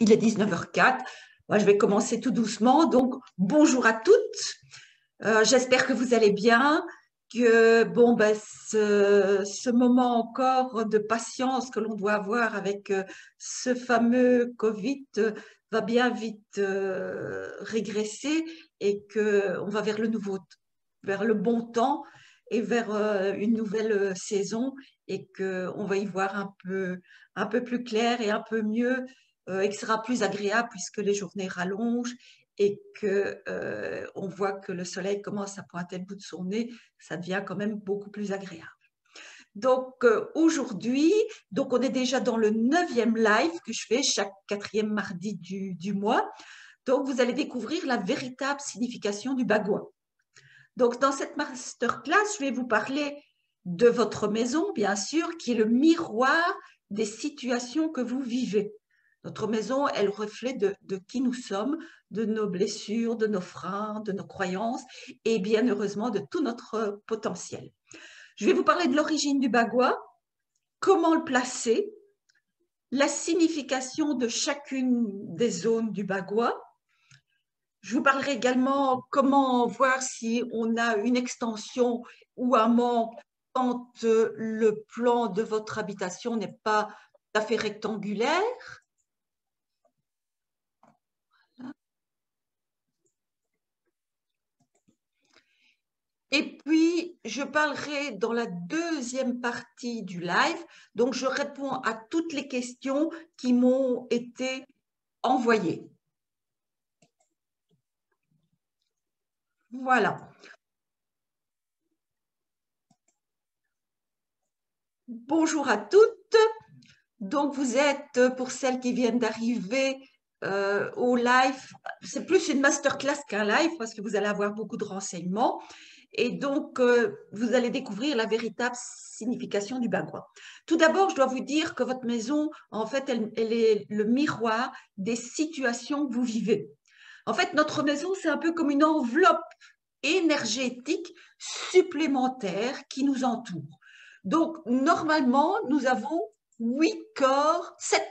Il est 19h04. Moi, je vais commencer tout doucement. Donc, bonjour à toutes. J'espère que vous allez bien, que ce moment encore de patience que l'on doit avoir avec ce fameux Covid va bien vite régresser et qu'on va vers le nouveau, vers le bon temps et vers une nouvelle saison et qu'on va y voir un peu plus clair et un peu mieux et que ce sera plus agréable puisque les journées rallongent et que on voit que le soleil commence à pointer le bout de son nez, ça devient quand même beaucoup plus agréable. Donc aujourd'hui, donc on est déjà dans le 9e live que je fais chaque 4e mardi du mois. Donc vous allez découvrir la véritable signification du bagua. Donc dans cette masterclass, je vais vous parler de votre maison, bien sûr, qui est le miroir des situations que vous vivez. Notre maison est le reflet de qui nous sommes, de nos blessures, de nos freins, de nos croyances et bien heureusement de tout notre potentiel. Je vais vous parler de l'origine du bagua, comment le placer, la signification de chacune des zones du bagua. Je vous parlerai également comment voir si on a une extension ou un manque quand le plan de votre habitation n'est pas tout à fait rectangulaire. Et puis, je parlerai dans la deuxième partie du live, donc je réponds à toutes les questions qui m'ont été envoyées. Voilà. Bonjour à toutes. Donc, vous êtes, pour celles qui viennent d'arriver au live, c'est plus une masterclass qu'un live parce que vous allez avoir beaucoup de renseignements. Et donc, vous allez découvrir la véritable signification du bagua. Tout d'abord, je dois vous dire que votre maison, en fait, elle est le miroir des situations que vous vivez. En fait, notre maison, c'est un peu comme une enveloppe énergétique supplémentaire qui nous entoure. Donc, normalement, nous avons 7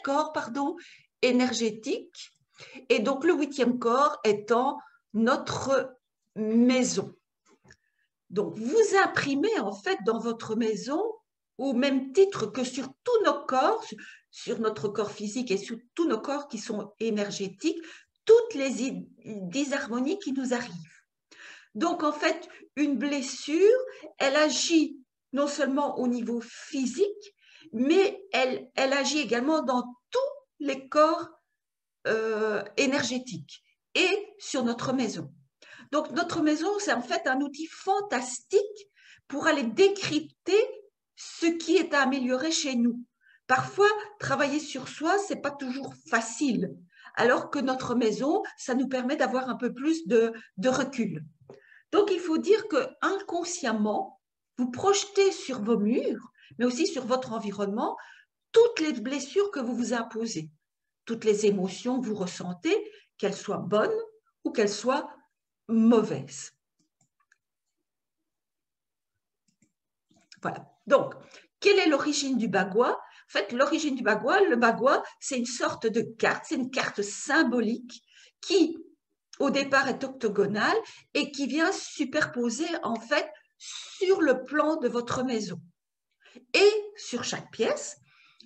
corps, énergétiques. Et donc, le 8e corps étant notre maison. Donc, vous imprimez en fait dans votre maison, au même titre que sur tous nos corps, sur notre corps physique et sur tous nos corps qui sont énergétiques, toutes les disharmonies qui nous arrivent. Donc, en fait, une blessure, elle agit non seulement au niveau physique, mais elle agit également dans tous les corps énergétiques et sur notre maison. Donc, notre maison, c'est en fait un outil fantastique pour aller décrypter ce qui est à améliorer chez nous. Parfois, travailler sur soi, c'est pas toujours facile, alors que notre maison, ça nous permet d'avoir un peu plus de recul. Donc, il faut dire que inconsciemment, vous projetez sur vos murs, mais aussi sur votre environnement, toutes les blessures que vous vous imposez, toutes les émotions que vous ressentez, qu'elles soient bonnes ou qu'elles soient mauvaises. Voilà. Donc, quelle est l'origine du bagua? En fait, l'origine du bagua, le bagua, c'est une sorte de carte, c'est une carte symbolique qui, au départ, est octogonale et qui vient superposer, en fait, sur le plan de votre maison et sur chaque pièce,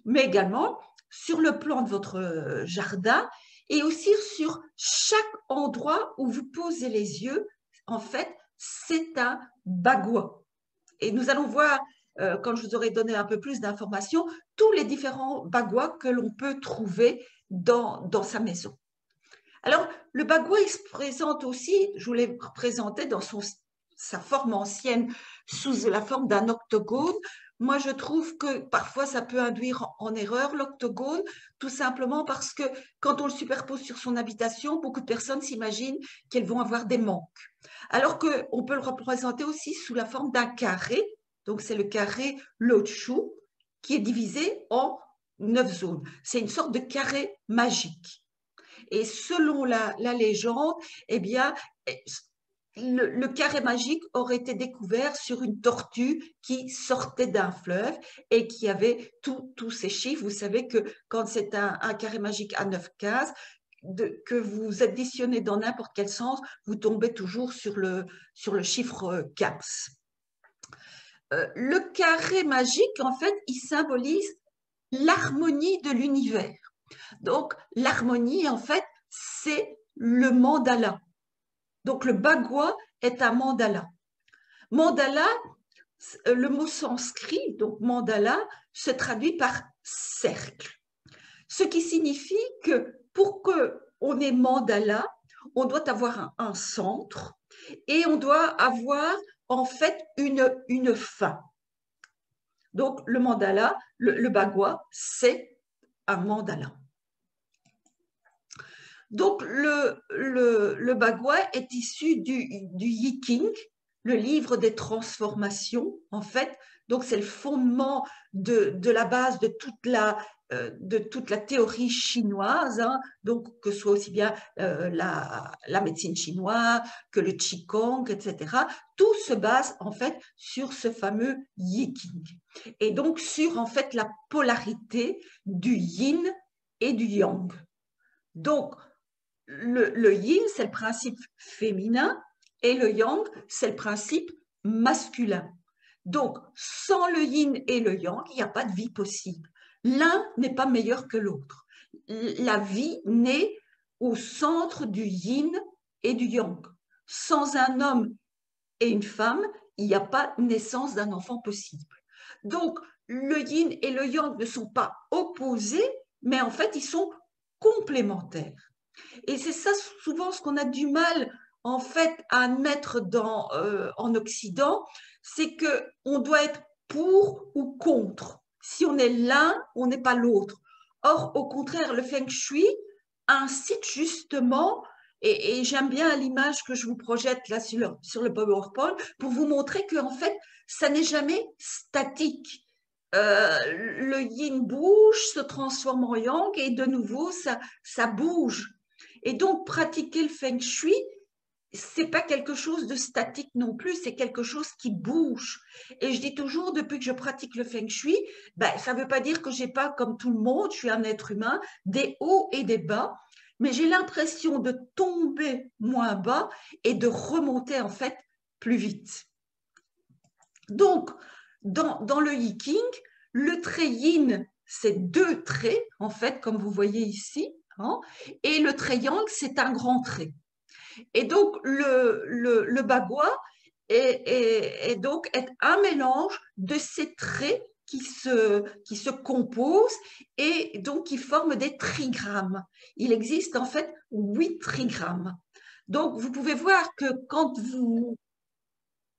mais également sur le plan de votre jardin et aussi sur chaque endroit où vous posez les yeux. En fait, c'est un bagua. Et nous allons voir, quand je vous aurai donné un peu plus d'informations, tous les différents baguas que l'on peut trouver dans sa maison. Alors, le bagua, il se présente aussi, je vous l'ai présenté dans sa forme ancienne, sous la forme d'un octogone. Moi, je trouve que parfois, ça peut induire en erreur l'octogone, tout simplement parce que quand on le superpose sur son habitation, beaucoup de personnes s'imaginent qu'elles vont avoir des manques. Alors qu'on peut le représenter aussi sous la forme d'un carré, donc c'est le carré Lochu, qui est divisé en 9 zones. C'est une sorte de carré magique. Et selon la légende, eh bien, le carré magique aurait été découvert sur une tortue qui sortait d'un fleuve et qui avait tous ces chiffres. Vous savez que quand c'est un carré magique à 9 cases, que vous additionnez dans n'importe quel sens, vous tombez toujours sur le chiffre 4. Le carré magique, en fait, il symbolise l'harmonie de l'univers. Donc, l'harmonie, en fait, c'est le mandala. Donc, le bagua est un mandala. Mandala, le mot sanskrit, donc mandala, se traduit par cercle. Ce qui signifie que pour qu'on ait mandala, on doit avoir un centre et on doit avoir en fait une fin. Donc, le mandala, le bagua, c'est un mandala. Donc, le bagua est issu du I Ching, le livre des transformations, en fait. Donc, c'est le fondement de la base de toute la théorie chinoise, hein. Donc, que ce soit aussi bien la médecine chinoise que le Qigong, etc. Tout se base, en fait, sur ce fameux I Ching. Et donc, sur, en fait, la polarité du yin et du yang. Donc, le yin, c'est le principe féminin et le yang, c'est le principe masculin. Donc, sans le yin et le yang, il n'y a pas de vie possible. L'un n'est pas meilleur que l'autre. La vie naît au centre du yin et du yang. Sans un homme et une femme, il n'y a pas naissance d'un enfant possible. Donc, le yin et le yang ne sont pas opposés, mais en fait, ils sont complémentaires. Et c'est ça souvent ce qu'on a du mal en fait à admettre en Occident, c'est qu'on doit être pour ou contre. Si on est l'un, on n'est pas l'autre. Or, au contraire, le Feng Shui incite justement, et j'aime bien l'image que je vous projette là sur le PowerPoint, pour vous montrer qu'en fait, ça n'est jamais statique. Le yin bouge, se transforme en yang et de nouveau, ça bouge. Et donc, pratiquer le feng shui, c'est pas quelque chose de statique non plus, c'est quelque chose qui bouge. Et je dis toujours, depuis que je pratique le feng shui, ben, ça veut pas dire que j'ai pas, comme tout le monde, je suis un être humain, des hauts et des bas, mais j'ai l'impression de tomber moins bas et de remonter en fait plus vite. Donc, dans le Yi King, le trait yin, c'est 2 traits, en fait, comme vous voyez ici, hein, et le trait yang, c'est un grand trait. Et donc, le bagua est donc un mélange de ces traits qui se composent et donc qui forment des trigrammes. Il existe en fait 8 trigrammes. Donc, vous pouvez voir que quand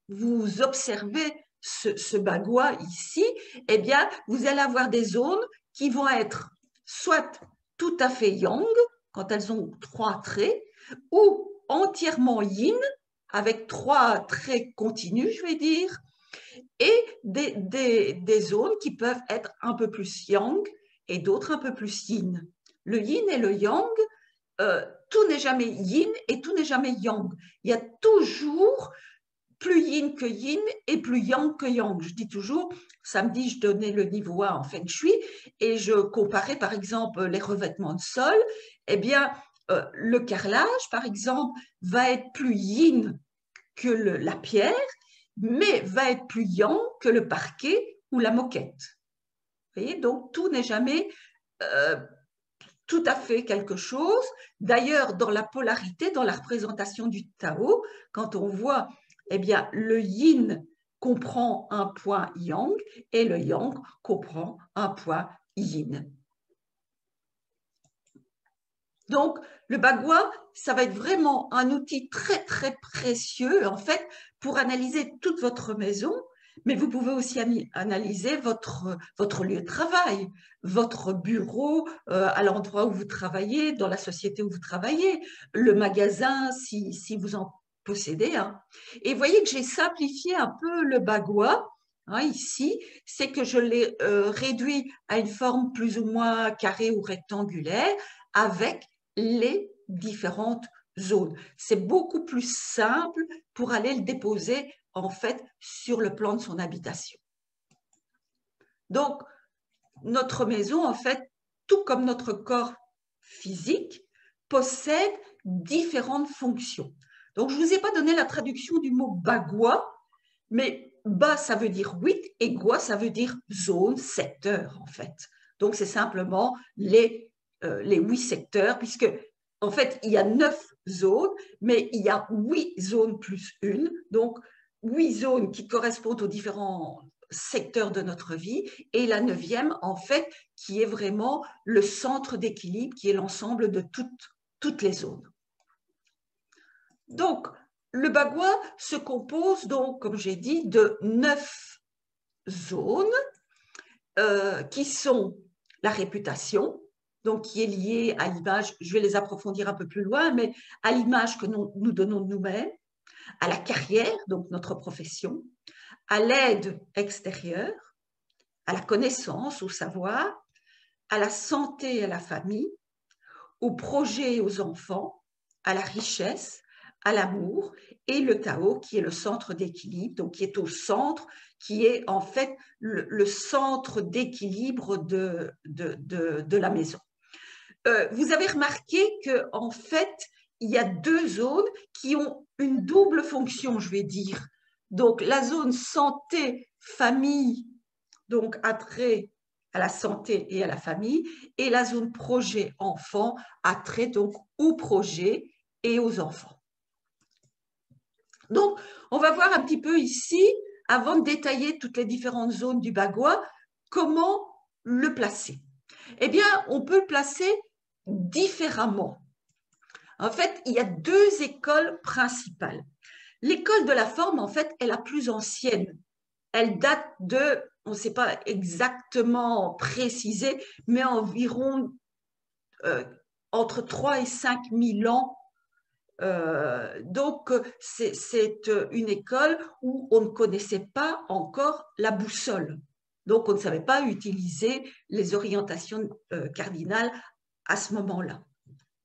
vous observez ce bagua ici, eh bien, vous allez avoir des zones qui vont être soit tout à fait yang, quand elles ont 3 traits, ou entièrement yin, avec 3 traits continus, je vais dire, et des zones qui peuvent être un peu plus yang et d'autres un peu plus yin. Le yin et le yang, tout n'est jamais yin et tout n'est jamais yang. Il y a toujours plus yin que yin et plus yang que yang. Je dis toujours, samedi, je donnais le niveau 1 en Feng Shui et je comparais par exemple les revêtements de sol. Eh bien, le carrelage, par exemple, va être plus yin que la pierre, mais va être plus yang que le parquet ou la moquette. Vous voyez, donc tout n'est jamais tout à fait quelque chose. D'ailleurs, dans la polarité, dans la représentation du Tao, quand on voit eh bien, le yin comprend un point yang et le yang comprend un point yin. Donc, le bagua, ça va être vraiment un outil très, très précieux, en fait, pour analyser toute votre maison, mais vous pouvez aussi analyser votre lieu de travail, votre bureau, à l'endroit où vous travaillez, dans la société où vous travaillez, le magasin, si vous en possédez. Hein. Et vous voyez que j'ai simplifié un peu le bagua. Hein, ici, c'est que je l'ai réduit à une forme plus ou moins carrée ou rectangulaire avec les différentes zones. C'est beaucoup plus simple pour aller le déposer en fait sur le plan de son habitation. Donc, notre maison, en fait, tout comme notre corps physique, possède différentes fonctions. Donc, je ne vous ai pas donné la traduction du mot bagua, mais ba, ça veut dire 8 et gua, ça veut dire zone, secteur, en fait. Donc, c'est simplement les 8 secteurs, puisque, en fait, il y a 9 zones, mais il y a 8 zones plus une. Donc, 8 zones qui correspondent aux différents secteurs de notre vie, et la 9e, en fait, qui est vraiment le centre d'équilibre, qui est l'ensemble de toutes les zones. Donc, le bagua se compose donc, comme j'ai dit, de 9 zones qui sont la réputation, donc qui est liée à l'image, je vais les approfondir un peu plus loin, mais à l'image que nous donnons de nous-mêmes, à la carrière, donc notre profession, à l'aide extérieure, à la connaissance, au savoir, à la santé et à la famille, au projet et aux enfants, à la richesse, à l'amour, et le Tao qui est le centre d'équilibre, donc qui est au centre, qui est en fait le centre d'équilibre de la maison. Vous avez remarqué qu'en fait, il y a 2 zones qui ont une double fonction, je vais dire. Donc, la zone santé, famille, donc attrait à la santé et à la famille, et la zone projet enfant, attrait donc au projet et aux enfants. Donc, on va voir un petit peu ici, avant de détailler toutes les différentes zones du bagua, comment le placer. Eh bien, on peut le placer différemment. En fait, il y a 2 écoles principales. L'école de la forme, en fait, est la plus ancienne. Elle date de, on ne sait pas exactement précisé, mais environ entre 3 et 5 000 ans. Donc, c'est une école où on ne connaissait pas encore la boussole. Donc, on ne savait pas utiliser les orientations cardinales à ce moment-là.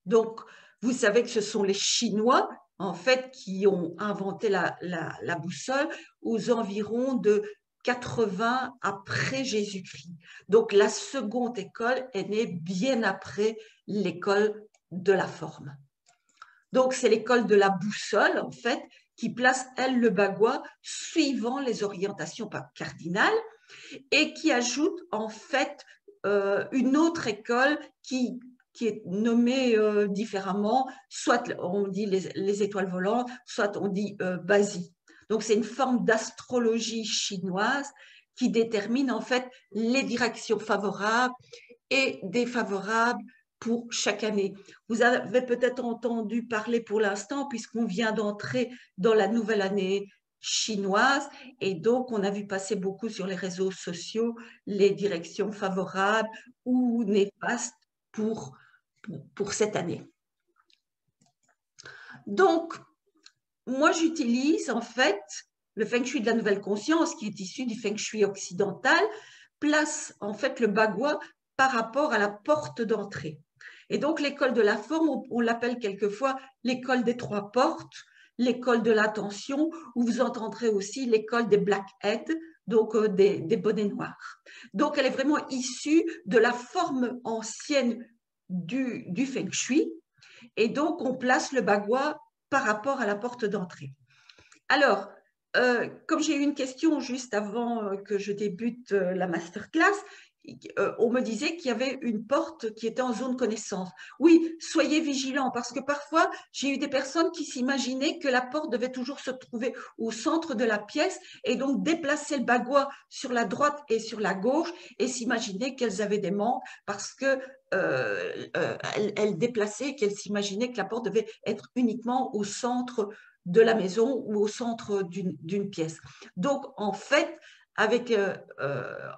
Donc, vous savez que ce sont les Chinois, en fait, qui ont inventé la boussole aux environs de 80 après Jésus-Christ. Donc, la seconde école est née bien après l'école de la forme. Donc, c'est l'école de la boussole, en fait, qui place, elle, le bagua suivant les orientations cardinales et qui ajoute, en fait, une autre école qui est nommée différemment, soit on dit les étoiles volantes, soit on dit Bazi. Donc, c'est une forme d'astrologie chinoise qui détermine, en fait, les directions favorables et défavorables pour chaque année. Vous avez peut-être entendu parler pour l'instant, puisqu'on vient d'entrer dans la nouvelle année chinoise, et donc on a vu passer beaucoup sur les réseaux sociaux les directions favorables ou néfastes pour cette année. Donc, moi j'utilise en fait le Feng Shui de la nouvelle conscience, qui est issu du Feng Shui occidental, place en fait le bagua par rapport à la porte d'entrée. Et donc, l'école de la forme, on l'appelle quelquefois l'école des 3 portes, l'école de l'attention, où vous entendrez aussi l'école des blackheads, donc des bonnets noirs. Donc, elle est vraiment issue de la forme ancienne du Feng Shui. Et donc, on place le bagua par rapport à la porte d'entrée. Alors, comme j'ai eu une question juste avant que je débute la masterclass, on me disait qu'il y avait une porte qui était en zone connaissance. Oui, soyez vigilants parce que parfois, j'ai eu des personnes qui s'imaginaient que la porte devait toujours se trouver au centre de la pièce et donc déplacer le bagua sur la droite et sur la gauche et s'imaginaient qu'elles avaient des manques parce que elles déplaçaient et qu'elles s'imaginaient que la porte devait être uniquement au centre de la maison ou au centre d'une pièce. Donc, en fait,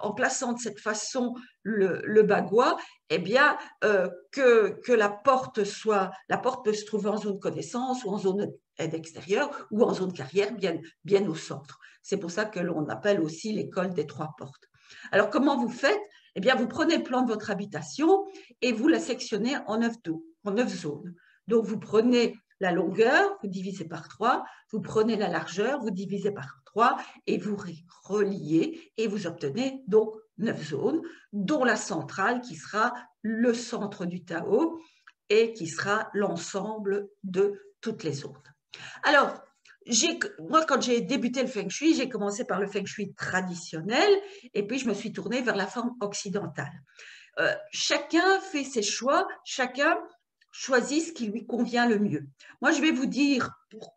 en plaçant de cette façon le bagua, eh bien, que la porte peut se trouver en zone connaissance ou en zone aide extérieure ou en zone carrière, bien au centre. C'est pour ça que l'on appelle aussi l'école des 3 portes. Alors, comment vous faites? Eh bien, vous prenez le plan de votre habitation et vous la sectionnez en 9 zones. Donc, vous prenez la longueur, vous divisez par 3, vous prenez la largeur, vous divisez par 3 et vous reliez et vous obtenez donc 9 zones, dont la centrale qui sera le centre du Tao et qui sera l'ensemble de toutes les zones. Alors, moi, quand j'ai débuté le Feng Shui, j'ai commencé par le Feng Shui traditionnel et puis je me suis tournée vers la forme occidentale. Chacun fait ses choix, chacun choisit ce qui lui convient le mieux. Moi, je vais vous dire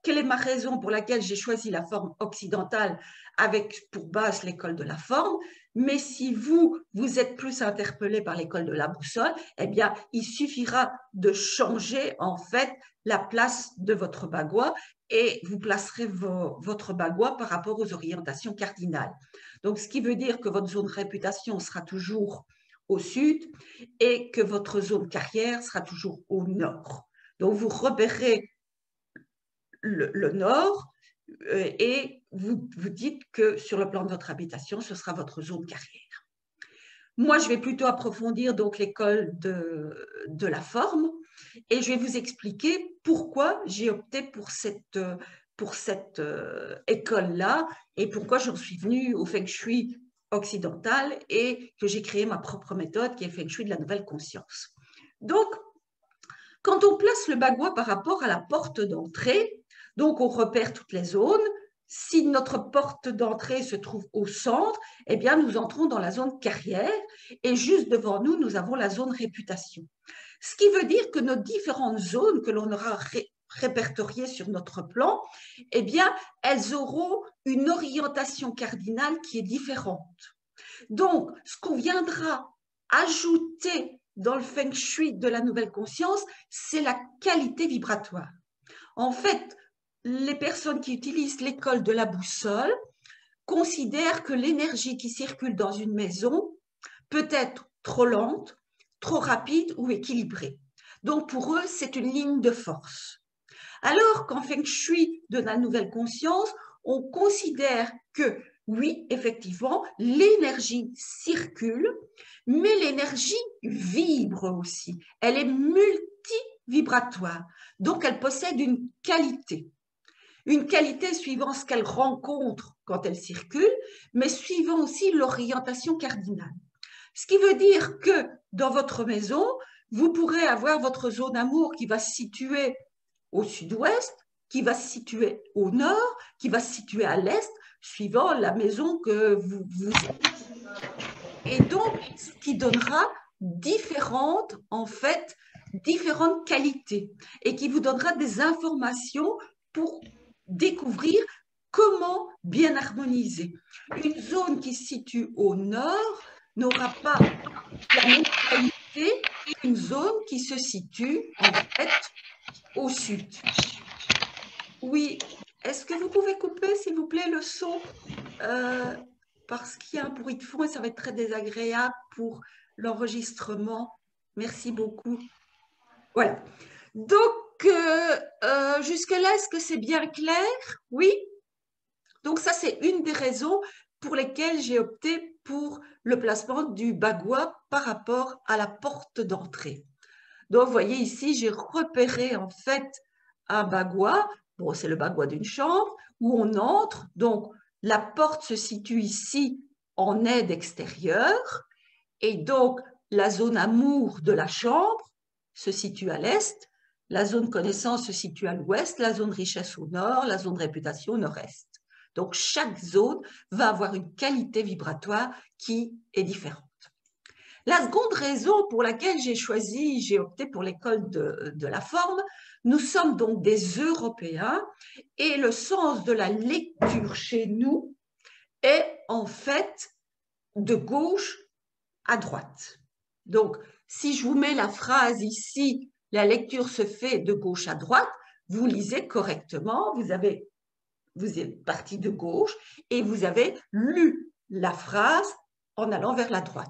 quelle est ma raison pour laquelle j'ai choisi la forme occidentale avec pour base l'école de la forme, mais si vous êtes plus interpellé par l'école de la boussole, eh bien, il suffira de changer en fait la place de votre bagua et vous placerez votre bagua par rapport aux orientations cardinales. Donc, ce qui veut dire que votre zone de réputation sera toujours au sud et que votre zone carrière sera toujours au nord. Donc, vous repérez le nord et vous dites que sur le plan de votre habitation, ce sera votre zone carrière. Moi, je vais plutôt approfondir donc l'école de la forme et je vais vous expliquer pourquoi j'ai opté pour cette école-là et pourquoi j'en suis venue au Feng Shui occidental et que j'ai créé ma propre méthode qui est Feng Shui de la nouvelle conscience. Donc, quand on place le bagua par rapport à la porte d'entrée, donc on repère toutes les zones. Si notre porte d'entrée se trouve au centre, eh bien nous entrons dans la zone carrière et juste devant nous, nous avons la zone réputation. Ce qui veut dire que nos différentes zones que l'on aura répertoriées sur notre plan, eh bien, elles auront une orientation cardinale qui est différente. Donc, ce qu'on viendra ajouter dans le Feng Shui de la nouvelle conscience, c'est la qualité vibratoire. En fait, les personnes qui utilisent l'école de la boussole considèrent que l'énergie qui circule dans une maison peut être trop lente, trop rapide ou équilibrée. Donc, pour eux, c'est une ligne de force. Alors qu'en Feng Shui de la nouvelle conscience, on considère que oui, effectivement, l'énergie circule, mais l'énergie vibre aussi. Elle est multivibratoire, donc elle possède une qualité. Une qualité suivant ce qu'elle rencontre quand elle circule, mais suivant aussi l'orientation cardinale. Ce qui veut dire que dans votre maison, vous pourrez avoir votre zone amour qui va se situer au sud-ouest, qui va se situer au nord, qui va se situer à l'est, suivant la maison que vous et donc ce qui donnera différentes qualités et qui vous donnera des informations pour découvrir comment bien harmoniser. Une zone qui se situe au nord n'aura pas la même qualité qu'une zone qui se situe en fait au sud. Oui, est-ce que vous pouvez couper s'il vous plaît le son parce qu'il y a un bruit de fond et ça va être très désagréable pour l'enregistrement. Merci beaucoup. Voilà. Donc, jusque-là, est-ce que c'est bien clair? Oui. Donc, ça, c'est une des raisons pour lesquelles j'ai opté pour le placement du bagua par rapport à la porte d'entrée. Donc, vous voyez ici, j'ai repéré en fait un bagua. Bon, c'est le bagua d'une chambre où on entre. Donc, la porte se situe ici en aide extérieure. Et donc, la zone amour de la chambre se situe à l'est. La zone connaissance se situe à l'ouest. La zone richesse au nord. La zone réputation au nord-est. Donc, chaque zone va avoir une qualité vibratoire qui est différente. La seconde raison pour laquelle j'ai opté pour l'école de la forme, nous sommes donc des Européens et le sens de la lecture chez nous est en fait de gauche à droite. Donc, si je vous mets la phrase ici, la lecture se fait de gauche à droite, vous lisez correctement, vous êtes parti de gauche et vous avez lu la phrase en allant vers la droite.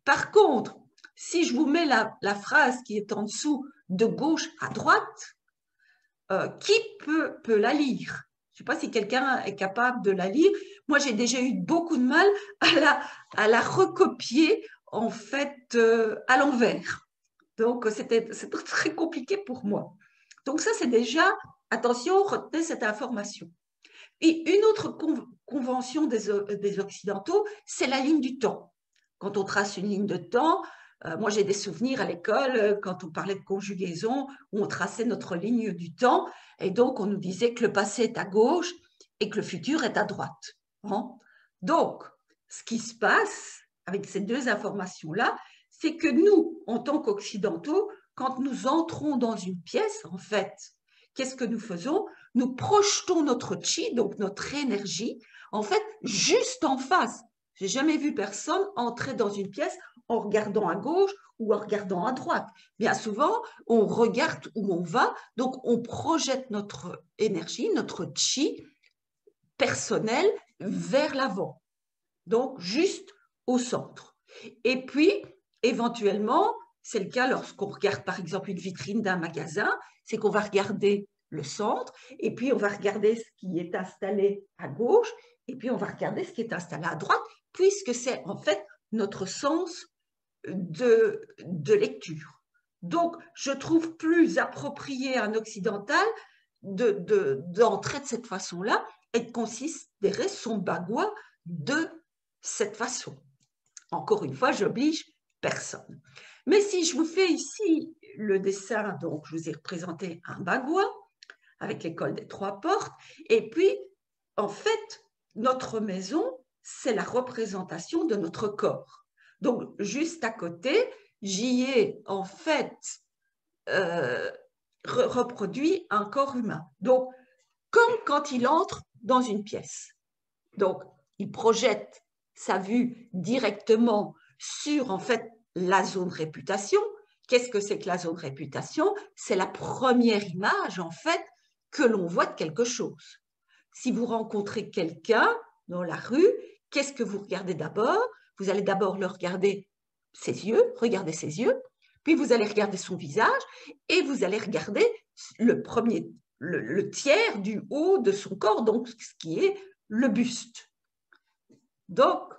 Par contre, si je vous mets la phrase qui est en dessous de gauche à droite, qui peut la lire? Je ne sais pas si quelqu'un est capable de la lire. Moi, j'ai déjà eu beaucoup de mal à la recopier en fait à l'envers. Donc, c'était très compliqué pour moi. Donc ça, c'est déjà, attention, retenez cette information. Et une autre convention des Occidentaux, c'est la ligne du temps. Quand on trace une ligne de temps, moi j'ai des souvenirs à l'école, quand on parlait de conjugaison, où on traçait notre ligne du temps, et donc on nous disait que le passé est à gauche et que le futur est à droite. Hein? Donc, ce qui se passe avec ces deux informations-là, c'est que nous, en tant qu'Occidentaux, quand nous entrons dans une pièce, en fait, qu'est-ce que nous faisons? Nous projetons notre chi, donc notre énergie, en fait, juste en face. J'ai jamais vu personne entrer dans une pièce en regardant à gauche ou en regardant à droite. Bien souvent, on regarde où on va, donc on projette notre énergie, notre chi personnel vers l'avant, donc juste au centre. Et puis, éventuellement, c'est le cas lorsqu'on regarde par exemple une vitrine d'un magasin, c'est qu'on va regarder le centre, et puis on va regarder ce qui est installé à gauche, et puis on va regarder ce qui est installé à droite, puisque c'est en fait notre sens de lecture. Donc, je trouve plus approprié à un occidental d'entrer de cette façon-là et de considérer son bagua de cette façon. Encore une fois, j'oblige personne. Mais si je vous fais ici le dessin, donc je vous ai représenté un bagua avec l'école des trois portes, et puis, en fait, notre maison, c'est la représentation de notre corps. Donc, juste à côté, j'y ai en fait reproduit un corps humain. Donc, comme quand il entre dans une pièce. Donc, il projette sa vue directement sur, en fait, la zone réputation. Qu'est-ce que c'est que la zone réputation? C'est la première image, en fait, que l'on voit de quelque chose. Si vous rencontrez quelqu'un dans la rue, qu'est-ce que vous regardez d'abord? Vous allez d'abord le regarder ses yeux, regarder ses yeux, puis vous allez regarder son visage et vous allez regarder le tiers du haut de son corps, donc ce qui est le buste. Donc,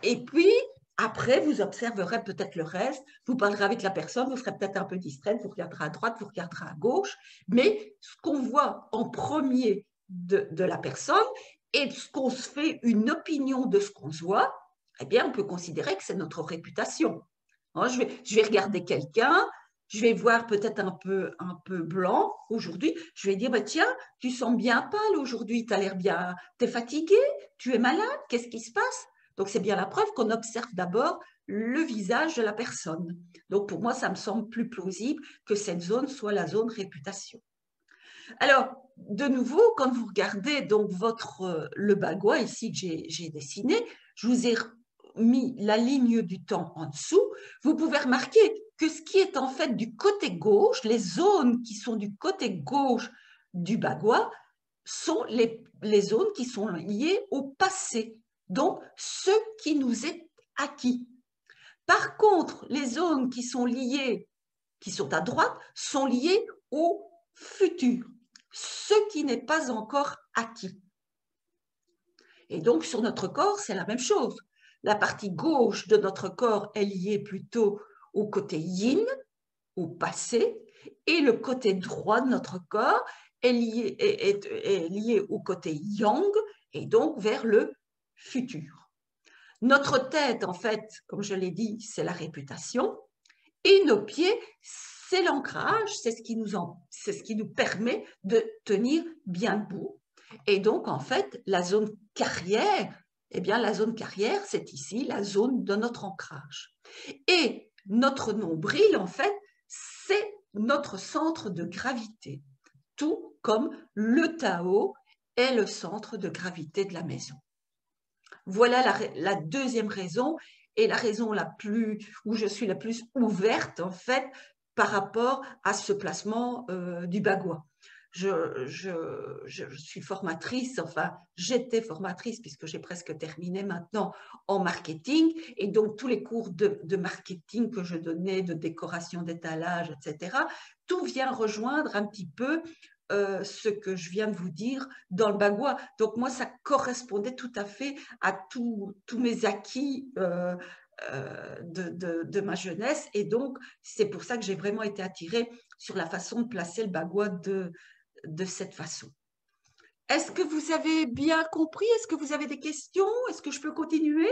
et puis, après, vous observerez peut-être le reste, vous parlerez avec la personne, vous serez peut-être un peu distraite, vous regarderez à droite, vous regarderez à gauche, mais ce qu'on voit en premier de la personne et ce qu'on se fait une opinion de ce qu'on se voit, eh bien, on peut considérer que c'est notre réputation. Hein, je vais regarder quelqu'un, je vais voir peut-être un peu blanc aujourd'hui, je vais dire, bah, tiens, tu sens bien pâle aujourd'hui, tu as l'air bien, tu es fatigué, tu es malade, qu'est-ce qui se passe? Donc, c'est bien la preuve qu'on observe d'abord le visage de la personne. Donc, pour moi, ça me semble plus plausible que cette zone soit la zone réputation. Alors, de nouveau, quand vous regardez donc le bagua ici que j'ai dessiné, je vous ai mis la ligne du temps en dessous. Vous pouvez remarquer que ce qui est en fait du côté gauche, les zones qui sont du côté gauche du bagua, sont les zones qui sont liées au passé, donc ce qui nous est acquis. Par contre, les zones qui sont à droite, sont liées au futur, ce qui n'est pas encore acquis. Et donc, sur notre corps, c'est la même chose. La partie gauche de notre corps est liée plutôt au côté yin, au passé, et le côté droit de notre corps est lié au côté yang, et donc vers le futur. Notre tête, en fait, comme je l'ai dit, c'est la réputation, et nos pieds, c'est l'ancrage, c'est ce qui nous permet de tenir bien debout. Et donc, en fait, la zone carrière, eh bien, la zone carrière, c'est ici la zone de notre ancrage. Et notre nombril, en fait, c'est notre centre de gravité, tout comme le Tao est le centre de gravité de la maison. Voilà la deuxième raison et la raison où je suis la plus ouverte, en fait, par rapport à ce placement du bagua. Je suis formatrice, enfin, j'étais formatrice puisque j'ai presque terminé maintenant en marketing, et donc tous les cours de marketing que je donnais, de décoration d'étalage, etc., tout vient rejoindre un petit peu ce que je viens de vous dire dans le bagua. Donc moi, ça correspondait tout à fait à tous mes acquis de ma jeunesse. Et donc, c'est pour ça que j'ai vraiment été attirée sur la façon de placer le bagua de cette façon. Est-ce que vous avez bien compris? Est-ce que vous avez des questions? Est-ce que je peux continuer?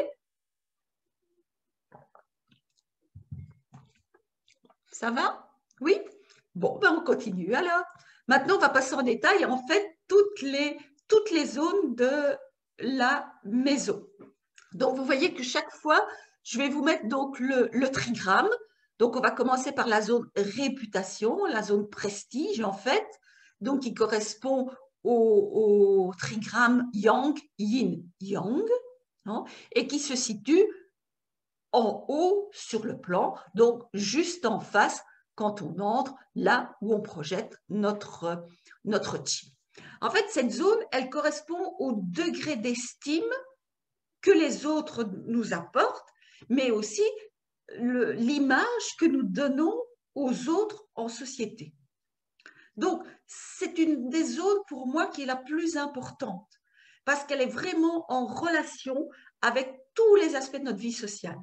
Ça va? Oui? Bon, ben on continue alors. Maintenant, on va passer en détail, en fait, toutes les zones de la maison. Donc, vous voyez que chaque fois, je vais vous mettre donc le trigramme. Donc, on va commencer par la zone réputation, la zone prestige, en fait, donc qui correspond au trigramme Yang, Yin, Yang, hein, et qui se situe en haut sur le plan, donc juste en face quand on entre, là où on projette notre chi. En fait, cette zone, elle correspond au degré d'estime que les autres nous apportent, mais aussi l'image que nous donnons aux autres en société. Donc, c'est une des zones pour moi qui est la plus importante parce qu'elle est vraiment en relation avec tous les aspects de notre vie sociale.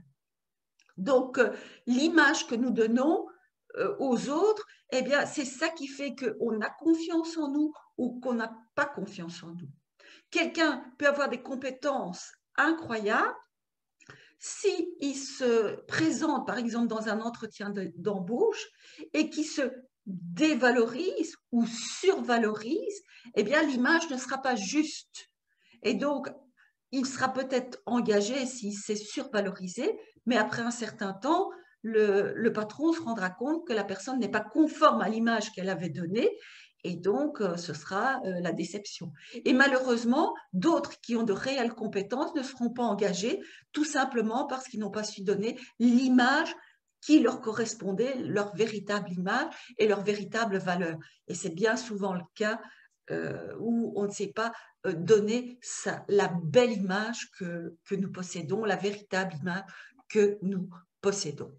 Donc, l'image que nous donnons aux autres, eh bien, c'est ça qui fait qu'on a confiance en nous ou qu'on n'a pas confiance en nous. Quelqu'un peut avoir des compétences incroyables. S'il se présente, par exemple, dans un entretien d'embauche et qui se dévalorise ou survalorise, eh bien, l'image ne sera pas juste. Et donc, il sera peut-être engagé s'il s'est survalorisé, mais après un certain temps, le patron se rendra compte que la personne n'est pas conforme à l'image qu'elle avait donnée, et donc ce sera la déception. Et malheureusement, d'autres qui ont de réelles compétences ne seront pas engagés, tout simplement parce qu'ils n'ont pas su donner l'image qui leur correspondait, leur véritable image et leur véritable valeur. Et c'est bien souvent le cas où on ne sait pas donner la belle image que nous possédons, la véritable image que nous possédons.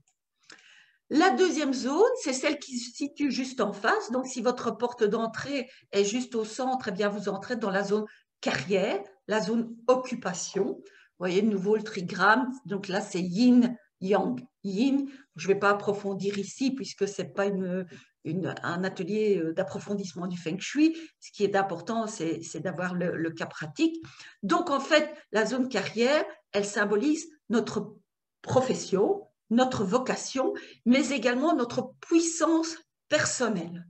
La deuxième zone, c'est celle qui se situe juste en face. Donc, si votre porte d'entrée est juste au centre, eh bien, vous entrez dans la zone carrière, la zone occupation. Vous voyez de nouveau le trigramme. Donc là, c'est yin, yang, yin. Je ne vais pas approfondir ici puisque ce n'est pas un atelier d'approfondissement du feng shui. Ce qui est important, c'est d'avoir le cas pratique. Donc, en fait, la zone carrière, elle symbolise notre profession, notre vocation, mais également notre puissance personnelle.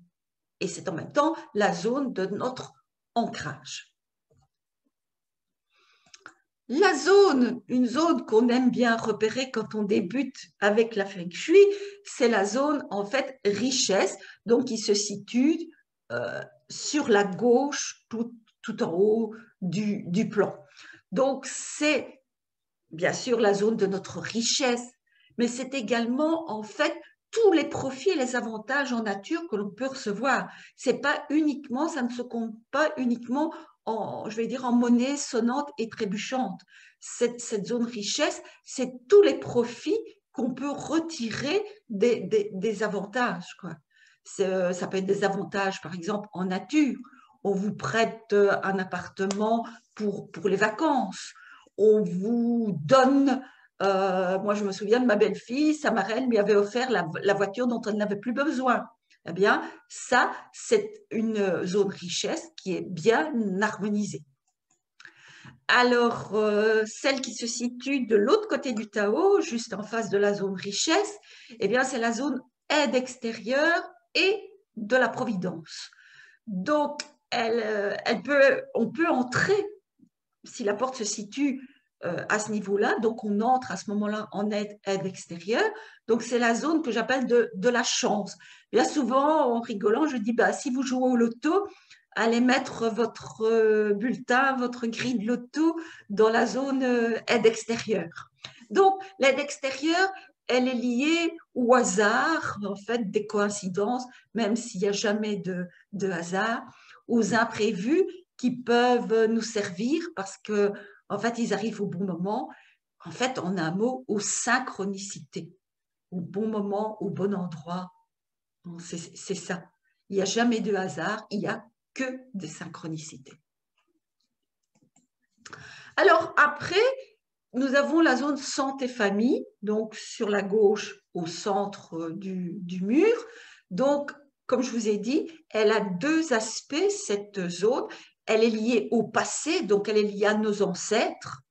Et c'est en même temps la zone de notre ancrage. La zone, une zone qu'on aime bien repérer quand on débute avec la Feng Shui, c'est la zone en fait richesse, donc qui se situe sur la gauche, tout en haut du plan. Donc c'est bien sûr la zone de notre richesse, mais c'est également en fait tous les profits et les avantages en nature que l'on peut recevoir. C'est pas uniquement, ça ne se compte pas uniquement en, je vais dire, en monnaie sonnante et trébuchante. Cette zone richesse, c'est tous les profits qu'on peut retirer des avantages, quoi. Ça peut être des avantages, par exemple, en nature. On vous prête un appartement pour les vacances. On vous donne, moi je me souviens de ma belle-fille, sa marraine lui avait offert la voiture dont elle n'avait plus besoin. Eh bien, ça, c'est une zone richesse qui est bien harmonisée. Alors, celle qui se situe de l'autre côté du Tao, juste en face de la zone richesse, eh bien, c'est la zone aide extérieure et de la providence. Donc, on peut entrer, si la porte se situe à ce niveau-là, donc on entre à ce moment-là en aide extérieure. Donc, c'est la zone que j'appelle de la chance. Bien souvent, en rigolant, je dis, bah, si vous jouez au loto, allez mettre votre bulletin, votre grille de loto dans la zone aide extérieure. Donc, l'aide extérieure, elle est liée au hasard, en fait, des coïncidences, même s'il n'y a jamais de hasard, aux imprévus qui peuvent nous servir parce que, en fait, ils arrivent au bon moment. En fait, en un mot, aux synchronicités, au bon moment, au bon endroit. C'est ça. Il n'y a jamais de hasard, il n'y a que des synchronicités. Alors après, nous avons la zone santé-famille, donc sur la gauche au centre du mur. Donc, comme je vous ai dit, elle a deux aspects, cette zone. Elle est liée au passé, donc elle est liée à nos ancêtres,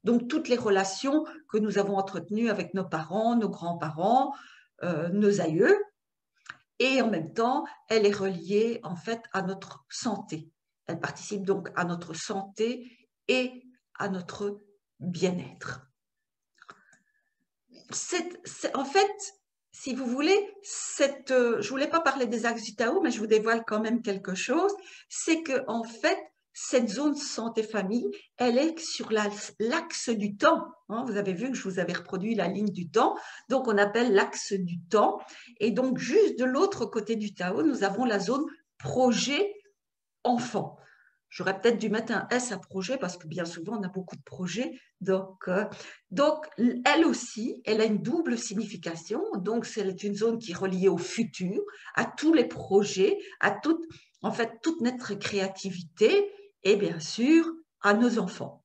donc toutes les relations que nous avons entretenues avec nos parents, nos grands-parents, nos aïeux. Et en même temps, elle est reliée en fait à notre santé. Elle participe donc à notre santé et à notre bien-être. En fait, si vous voulez, je ne voulais pas parler des axes du Tao, mais je vous dévoile quand même quelque chose, c'est que en fait, cette zone santé-famille, elle est sur l'axe du temps. Hein. Vous avez vu que je vous avais reproduit la ligne du temps, donc on appelle l'axe du temps. Et donc, juste de l'autre côté du Tao, nous avons la zone projet enfant. J'aurais peut-être dû mettre un S à projet parce que bien souvent, on a beaucoup de projets. Donc, elle aussi, elle a une double signification. Donc, c'est une zone qui est reliée au futur, à tous les projets, à toute notre créativité et bien sûr à nos enfants,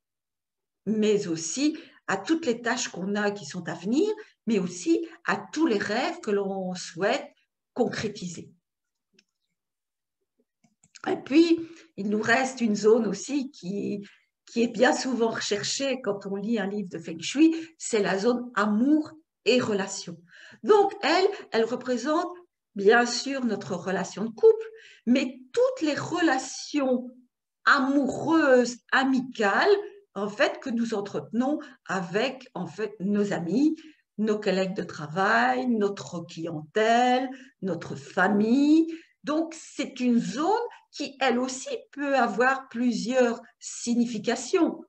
mais aussi à toutes les tâches qu'on a qui sont à venir, mais aussi à tous les rêves que l'on souhaite concrétiser. Et puis, il nous reste une zone aussi qui est bien souvent recherchée quand on lit un livre de Feng Shui, c'est la zone amour et relation. Donc, elle représente bien sûr notre relation de couple, mais toutes les relations amoureuses, amicales, en fait, que nous entretenons avec, en fait, nos amis, nos collègues de travail, notre clientèle, notre famille. Donc, c'est une zone qui, elle aussi, peut avoir plusieurs significations.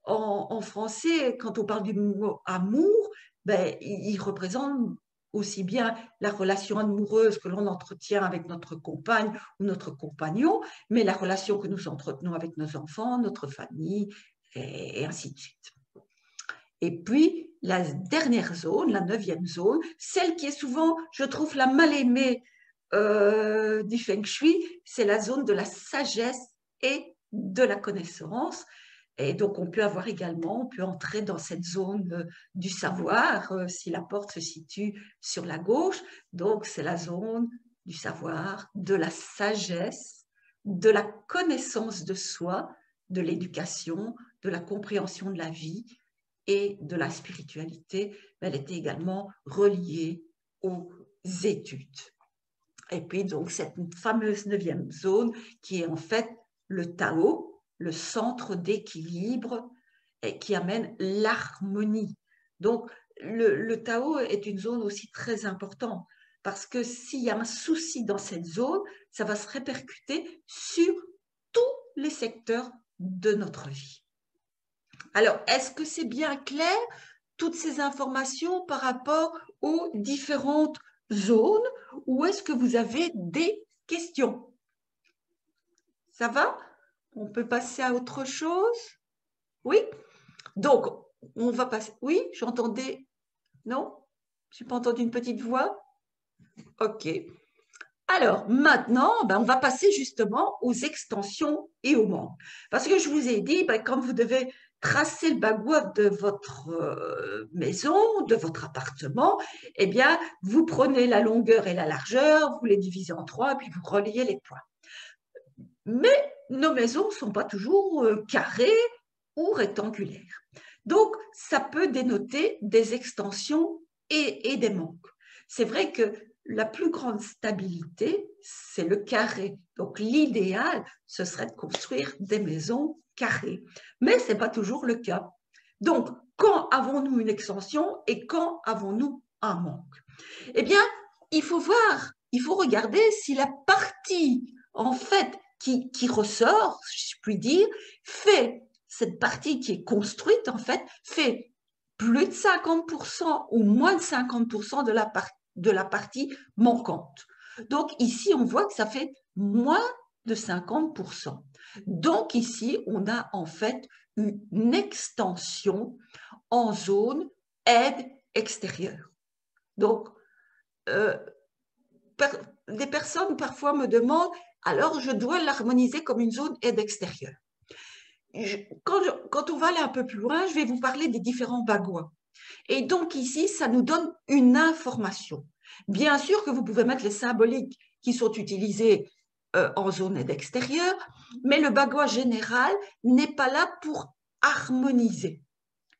En français, quand on parle du mot amour, ben, il représente aussi bien la relation amoureuse que l'on entretient avec notre compagne ou notre compagnon, mais la relation que nous entretenons avec nos enfants, notre famille, et ainsi de suite. Et puis, la dernière zone, la 9e zone, celle qui est souvent, je trouve, la mal aimée du Feng Shui, c'est la zone de la sagesse et de la connaissance. Et donc, on peut entrer dans cette zone du savoir si la porte se situe sur la gauche. Donc, c'est la zone du savoir, de la sagesse, de la connaissance de soi, de l'éducation, de la compréhension de la vie et de la spiritualité. Elle était également reliée aux études. Et puis, donc, cette fameuse 9e zone qui est en fait le Tao, le centre d'équilibre et qui amène l'harmonie. Donc, le Tao est une zone aussi très importante parce que s'il y a un souci dans cette zone, ça va se répercuter sur tous les secteurs de notre vie. Alors, est-ce que c'est bien clair, toutes ces informations par rapport aux différentes zones, ou est-ce que vous avez des questions? Ça va? On peut passer à autre chose? Oui? Donc, on va passer. Oui, j'entendais. Non? Je n'ai pas entendu une petite voix? Ok. Alors, maintenant, on va passer justement aux extensions et aux membres. Parce que je vous ai dit, quand vous devez tracer le bagua de votre maison, de votre appartement, eh bien, vous prenez la longueur et la largeur, vous les divisez en 3, puis vous reliez les points. Mais nos maisons ne sont pas toujours carrées ou rectangulaires. Donc, ça peut dénoter des extensions et des manques. C'est vrai que la plus grande stabilité, c'est le carré. Donc, l'idéal, ce serait de construire des maisons carrées. Mais ce n'est pas toujours le cas. Donc, quand avons-nous une extension et quand avons-nous un manque? Eh bien, il faut voir, il faut regarder si la partie, en fait, qui ressort, si je puis dire, cette partie qui est construite, en fait, fait plus de 50% ou moins de 50% de la partie manquante. Donc, ici, on voit que ça fait moins de 50%. Donc, ici, on a en fait une extension en zone aide extérieure. Donc, des personnes parfois me demandent, alors je dois l'harmoniser comme une zone aide extérieure. quand on va aller un peu plus loin, je vais vous parler des différents bagouas. Et donc ici, ça nous donne une information. Bien sûr que vous pouvez mettre les symboliques qui sont utilisés en zone aide extérieure, mais le bagua général n'est pas là pour harmoniser.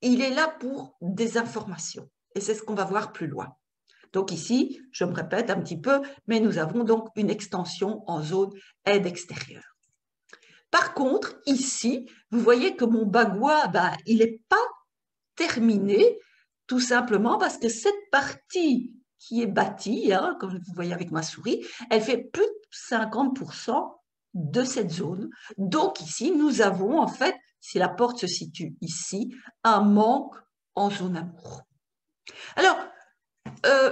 Il est là pour des informations. Et c'est ce qu'on va voir plus loin. Donc ici, je me répète un petit peu, mais nous avons donc une extension en zone aide extérieure. Par contre, ici, vous voyez que mon bagua, il n'est pas terminé, tout simplement parce que cette partie qui est bâtie, hein, comme vous voyez avec ma souris, elle fait plus de 50% de cette zone. Donc ici, nous avons en fait, si la porte se situe ici, un manque en zone amour. Alors,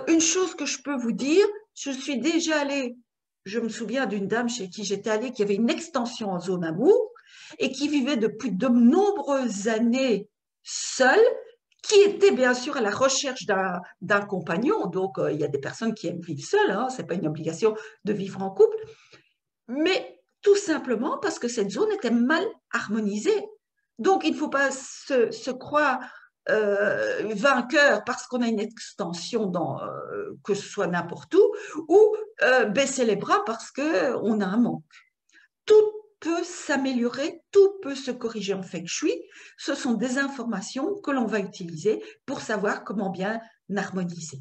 une chose que je peux vous dire, je suis déjà allée, je me souviens d'une dame chez qui j'étais allée qui avait une extension en zone amour et qui vivait depuis de nombreuses années seule, qui était bien sûr à la recherche d'un compagnon. Donc, il y a des personnes qui aiment vivre seules, hein, ce n'est pas une obligation de vivre en couple, mais tout simplement parce que cette zone était mal harmonisée. Donc, il ne faut pas se croire vainqueur parce qu'on a une extension que ce soit n'importe où, ou baisser les bras parce qu'on a un manque. Tout peut s'améliorer, tout peut se corriger en feng shui. Ce sont des informations que l'on va utiliser pour savoir comment bien harmoniser.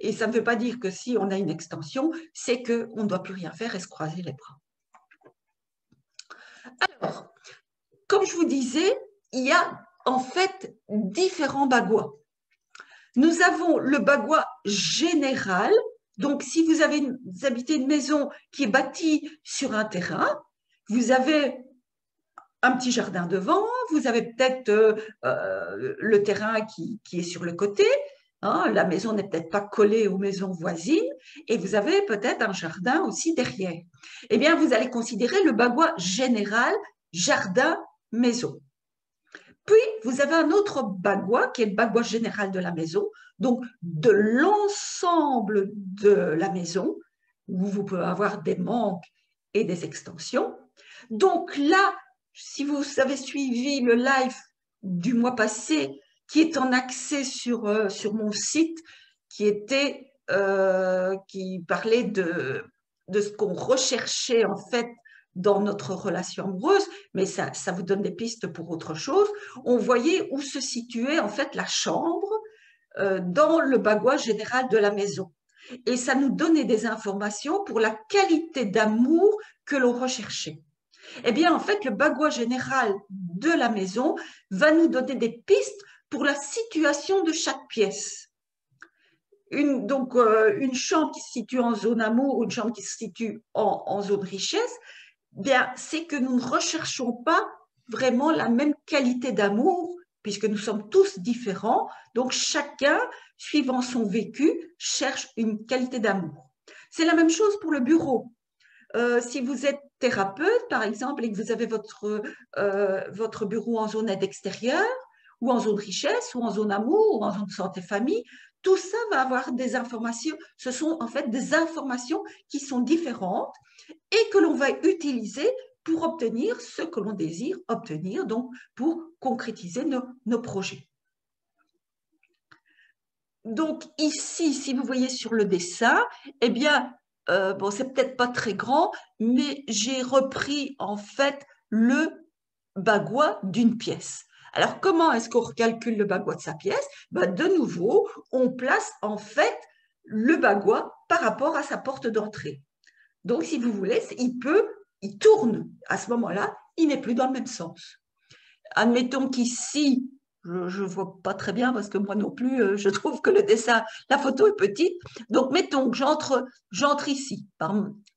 Et ça ne veut pas dire que si on a une extension, c'est qu'on ne doit plus rien faire et se croiser les bras. Alors, comme je vous disais, il y a en fait différents bagouas. Nous avons le bagua général. Donc, si vous habitez une maison qui est bâtie sur un terrain, vous avez un petit jardin devant, vous avez peut-être le terrain qui est sur le côté, hein, la maison n'est peut-être pas collée aux maisons voisines, et vous avez peut-être un jardin aussi derrière. Eh bien, vous allez considérer le bagua général, jardin-maison. Puis, vous avez un autre bagua qui est le bagua général de la maison, donc de l'ensemble de la maison, où vous pouvez avoir des manques et des extensions. Donc là, si vous avez suivi le live du mois passé, qui est en accès sur mon site, qui parlait de ce qu'on recherchait en fait dans notre relation amoureuse, mais ça vous donne des pistes pour autre chose. On voyait où se situait en fait la chambre dans le bagua général de la maison. Et ça nous donnait des informations pour la qualité d'amour que l'on recherchait. Eh bien, en fait, le bagua général de la maison va nous donner des pistes pour la situation de chaque pièce. Une chambre qui se situe en zone amour ou une chambre qui se situe en zone richesse, bien, c'est que nous ne recherchons pas vraiment la même qualité d'amour, puisque nous sommes tous différents. Donc, chacun, suivant son vécu, cherche une qualité d'amour. C'est la même chose pour le bureau. Si vous êtes thérapeute, par exemple, et que vous avez votre bureau en zone aide extérieure, ou en zone richesse, ou en zone amour, ou en zone santé-famille, tout ça va avoir des informations. Ce sont en fait des informations qui sont différentes et que l'on va utiliser pour obtenir ce que l'on désire obtenir, donc pour concrétiser nos projets. Donc ici, si vous voyez sur le dessin, eh bien, bon, c'est peut-être pas très grand, mais j'ai repris en fait le bagua d'une pièce. Alors, comment est-ce qu'on recalcule le bagua de sa pièce? De nouveau, on place en fait le bagua par rapport à sa porte d'entrée. Donc, si vous voulez, il tourne. À ce moment-là, il n'est plus dans le même sens. Admettons qu'ici, je ne vois pas très bien parce que moi non plus, je trouve que le dessin, la photo est petite. Donc, mettons que j'entre ici.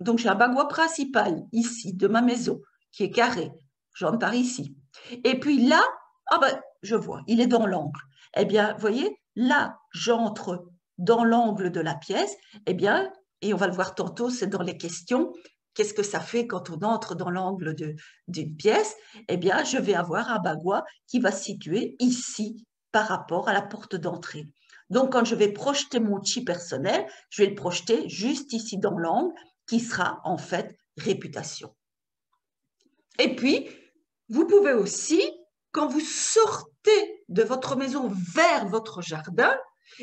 Donc, j'ai un bagua principal ici de ma maison qui est carré. J'entre par ici. Et puis là, je vois, il est dans l'angle. Eh bien, vous voyez, là, j'entre dans l'angle de la pièce. Eh bien, et on va le voir tantôt, c'est dans les questions. Qu'est-ce que ça fait quand on entre dans l'angle d'une pièce? Eh bien, je vais avoir un bagua qui va se situer ici par rapport à la porte d'entrée. Donc, quand je vais projeter mon chi personnel, je vais le projeter juste ici dans l'angle qui sera en fait réputation. Et puis, Vous pouvez aussi, quand vous sortez de votre maison vers votre jardin,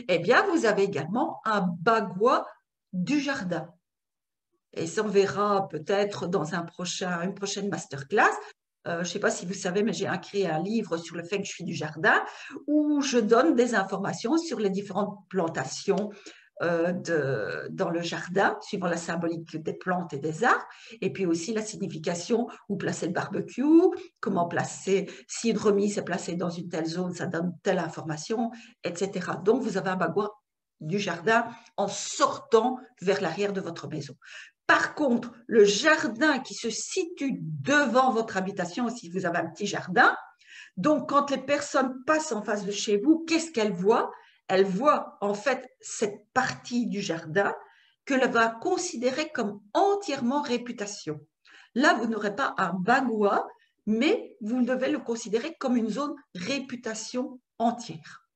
eh bien, vous avez également un bagua du jardin. Et ça, on verra peut-être dans une prochaine masterclass. Je ne sais pas si vous savez, mais j'ai écrit un livre sur le feng shui du jardin où je donne des informations sur les différentes plantations dans le jardin, suivant la symbolique des plantes et des arbres, et puis aussi la signification où placer le barbecue, comment placer, si une remise est placée dans une telle zone, ça donne telle information, etc. Donc, vous avez un bagua du jardin en sortant vers l'arrière de votre maison. Par contre, le jardin qui se situe devant votre habitation, si vous avez un petit jardin, donc quand les personnes passent en face de chez vous, qu'est-ce qu'elles voient? Elles voient en fait cette partie du jardin que l'on va considérer comme entièrement réputation. Là, vous n'aurez pas un bagua, mais vous devez le considérer comme une zone réputation entière.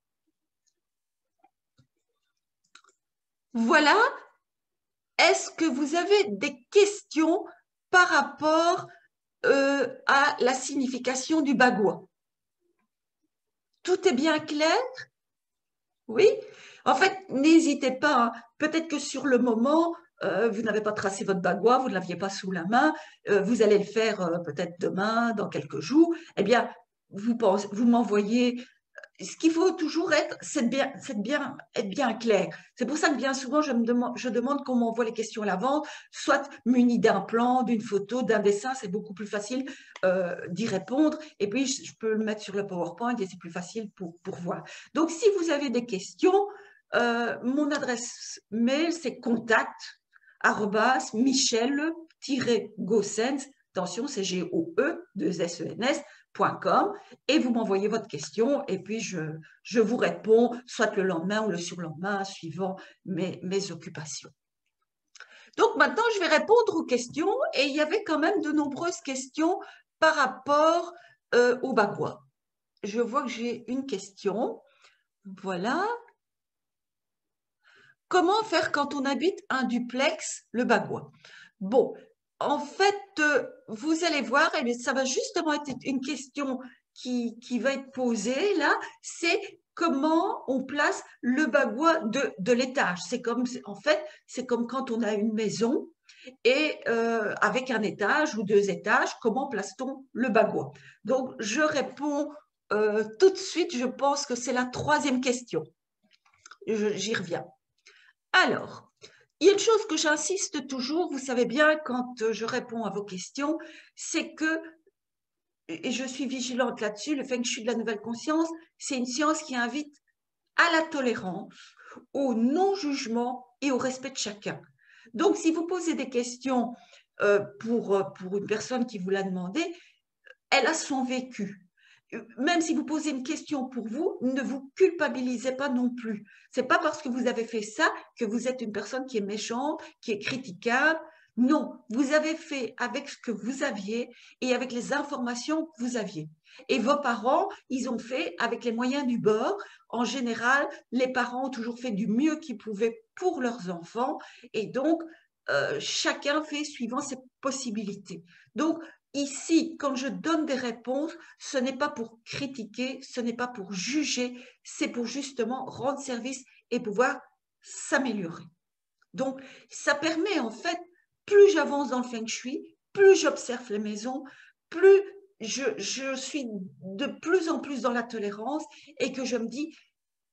Voilà. Est-ce que vous avez des questions par rapport à la signification du bagua? Tout est bien clair? Oui? En fait, n'hésitez pas. Peut-être que sur le moment, vous n'avez pas tracé votre bagua, vous ne l'aviez pas sous la main, vous allez le faire peut-être demain, dans quelques jours. Eh bien, vous m'envoyez. Ce qu'il faut toujours c'est être bien clair. C'est pour ça que bien souvent, je demande qu'on m'envoie les questions à l'avance, soit muni d'un plan, d'une photo, d'un dessin, c'est beaucoup plus facile d'y répondre. Et puis, je peux le mettre sur le PowerPoint et c'est plus facile pour voir. Donc, si vous avez des questions, mon adresse mail, c'est contact@michel-gossens, attention, c'est GOE2SENS.com, et vous m'envoyez votre question et puis je vous réponds soit le lendemain ou le surlendemain, suivant mes occupations. Donc maintenant, je vais répondre aux questions et il y avait quand même de nombreuses questions par rapport au bagua. Je vois que j'ai une question. Voilà. Comment faire quand on habite un duplex, le bagua? Bon, en fait, vous allez voir, et ça va justement être une question qui va être posée là, c'est comment on place le bagua de l'étage. En fait, c'est comme quand on a une maison et avec un étage ou deux étages, comment place-t-on le bagua? Donc, je réponds tout de suite, je pense que c'est la troisième question. J'y reviens. Alors, il y a une chose que j'insiste toujours, vous savez bien, quand je réponds à vos questions, c'est que, et je suis vigilante là-dessus, le Feng Shui de la nouvelle conscience, c'est une science qui invite à la tolérance, au non-jugement et au respect de chacun. Donc, si vous posez des questions pour une personne qui vous l'a demandé, elle a son vécu. Même si vous posez une question pour vous, ne vous culpabilisez pas non plus. C'est pas parce que vous avez fait ça que vous êtes une personne qui est méchante, qui est critiquable. Non, vous avez fait avec ce que vous aviez et avec les informations que vous aviez. Et vos parents, ils ont fait avec les moyens du bord. En général, les parents ont toujours fait du mieux qu'ils pouvaient pour leurs enfants. Et donc, chacun fait suivant ses possibilités. Donc, ici, quand je donne des réponses, ce n'est pas pour critiquer, ce n'est pas pour juger, c'est pour justement rendre service et pouvoir s'améliorer. Donc, ça permet en fait, plus j'avance dans le feng shui, plus j'observe les maisons, plus je suis de plus en plus dans la tolérance et que je me dis,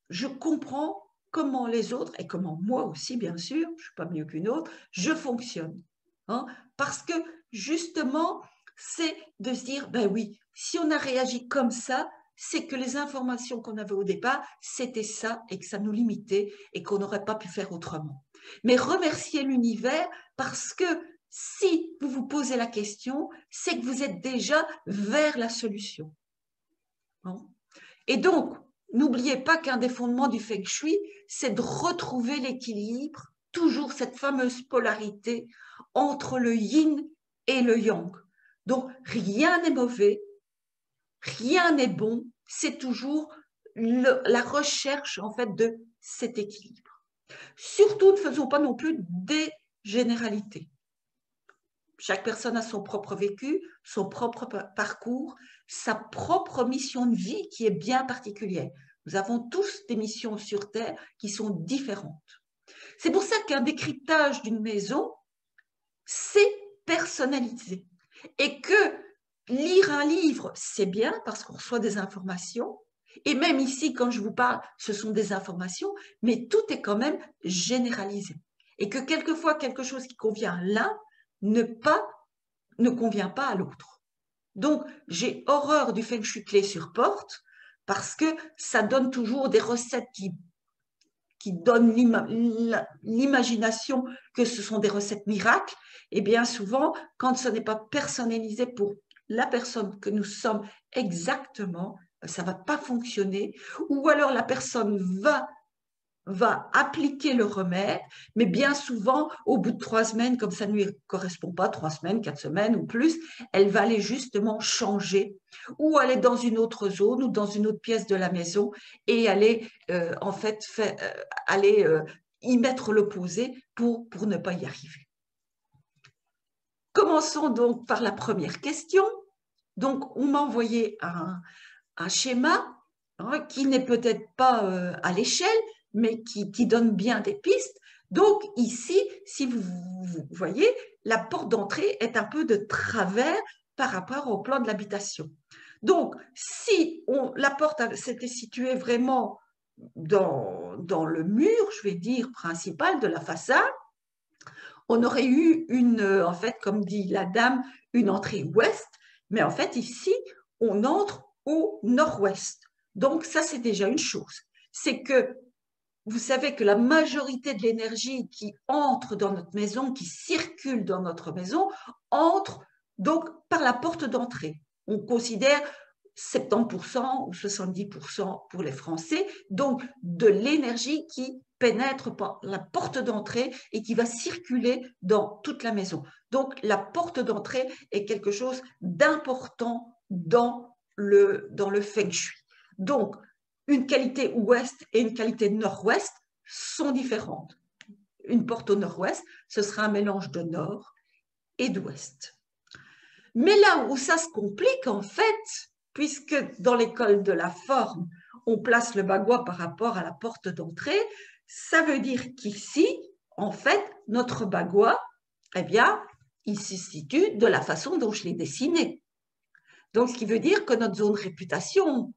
je comprends comment les autres, et comment moi aussi, bien sûr, je ne suis pas mieux qu'une autre, je fonctionne. Hein, parce que justement, c'est de se dire, ben oui, si on a réagi comme ça, c'est que les informations qu'on avait au départ, c'était ça et que ça nous limitait et qu'on n'aurait pas pu faire autrement. Mais remerciez l'univers parce que si vous vous posez la question, c'est que vous êtes déjà vers la solution. Hein? Et donc, n'oubliez pas qu'un des fondements du feng shui, c'est de retrouver l'équilibre, toujours cette fameuse polarité entre le yin et le yang. Donc, rien n'est mauvais, rien n'est bon, c'est toujours la recherche en fait de cet équilibre. Surtout, ne faisons pas non plus des généralités. chaque personne a son propre vécu, son propre parcours, sa propre mission de vie qui est bien particulière. Nous avons tous des missions sur Terre qui sont différentes. C'est pour ça qu'un décryptage d'une maison, c'est personnalisé. Et que lire un livre, c'est bien parce qu'on reçoit des informations. Et même ici, quand je vous parle, ce sont des informations, mais tout est quand même généralisé. Et que quelquefois, quelque chose qui convient à l'un ne convient pas à l'autre. Donc, j'ai horreur du feng shui clé sur porte parce que ça donne toujours des recettes qui donnent l'imagination que ce sont des recettes miracles. Et bien souvent, quand ce n'est pas personnalisé pour la personne que nous sommes exactement, ça ne va pas fonctionner. Ou alors la personne va appliquer le remède, mais bien souvent, au bout de 3 semaines, comme ça ne lui correspond pas, 3 semaines, 4 semaines ou plus, elle va aller justement changer ou aller dans une autre zone ou dans une autre pièce de la maison et aller en fait aller y mettre l'opposé pour ne pas y arriver. Commençons donc par la première question. Donc, on m'a envoyé un schéma qui n'est peut-être pas à l'échelle, mais qui donne bien des pistes. Donc ici, si vous voyez, la porte d'entrée est un peu de travers par rapport au plan de l'habitation. Donc, si la porte s'était située vraiment dans le mur, je vais dire, principal de la façade, on aurait eu en fait, comme dit la dame, une entrée ouest, mais en fait ici, on entre au nord-ouest. Donc ça, c'est déjà une chose. C'est que vous savez que la majorité de l'énergie qui entre dans notre maison, qui circule dans notre maison, entre donc par la porte d'entrée. On considère 70% ou 70% pour les Français, donc de l'énergie qui pénètre par la porte d'entrée et qui va circuler dans toute la maison. Donc la porte d'entrée est quelque chose d'important dans le feng shui. Donc, une qualité ouest et une qualité nord-ouest sont différentes. Une porte au nord-ouest, ce sera un mélange de nord et d'ouest. Mais là où ça se complique, en fait, puisque dans l'école de la forme, on place le bagua par rapport à la porte d'entrée, ça veut dire qu'ici, en fait, notre bagua, eh bien, il se situe de la façon dont je l'ai dessiné. Donc, ce qui veut dire que notre zone réputation,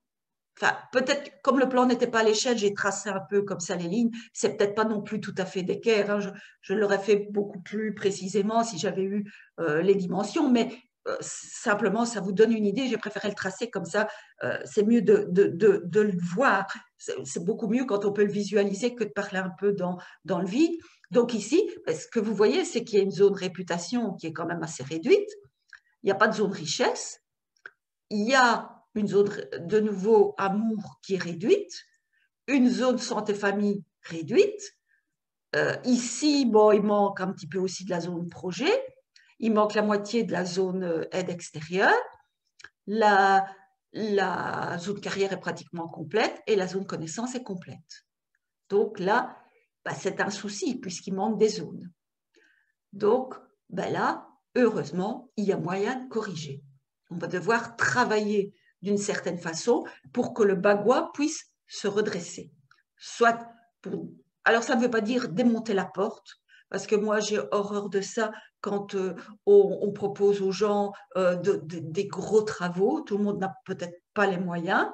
enfin, peut-être, comme le plan n'était pas à l'échelle, j'ai tracé un peu comme ça les lignes. C'est peut-être pas non plus tout à fait d'équerre. Hein. Je l'aurais fait beaucoup plus précisément si j'avais eu les dimensions, mais simplement, ça vous donne une idée. J'ai préféré le tracer comme ça. C'est mieux de le voir. C'est beaucoup mieux quand on peut le visualiser que de parler un peu dans le vide. Donc ici, ce que vous voyez, c'est qu'il y a une zone réputation qui est quand même assez réduite. Il n'y a pas de zone richesse. Il y a une zone de nouveau amour qui est réduite, une zone santé-famille réduite. Ici, bon, il manque un petit peu aussi de la zone projet, il manque la moitié de la zone aide extérieure, la zone carrière est pratiquement complète et la zone connaissance est complète. Donc là, bah, c'est un souci puisqu'il manque des zones. Donc bah là, heureusement, il y a moyen de corriger. On va devoir travailler d'une certaine façon pour que le bagua puisse se redresser. Soit pour... Alors, ça ne veut pas dire démonter la porte, parce que moi, j'ai horreur de ça quand on propose aux gens des gros travaux. Tout le monde n'a peut-être pas les moyens.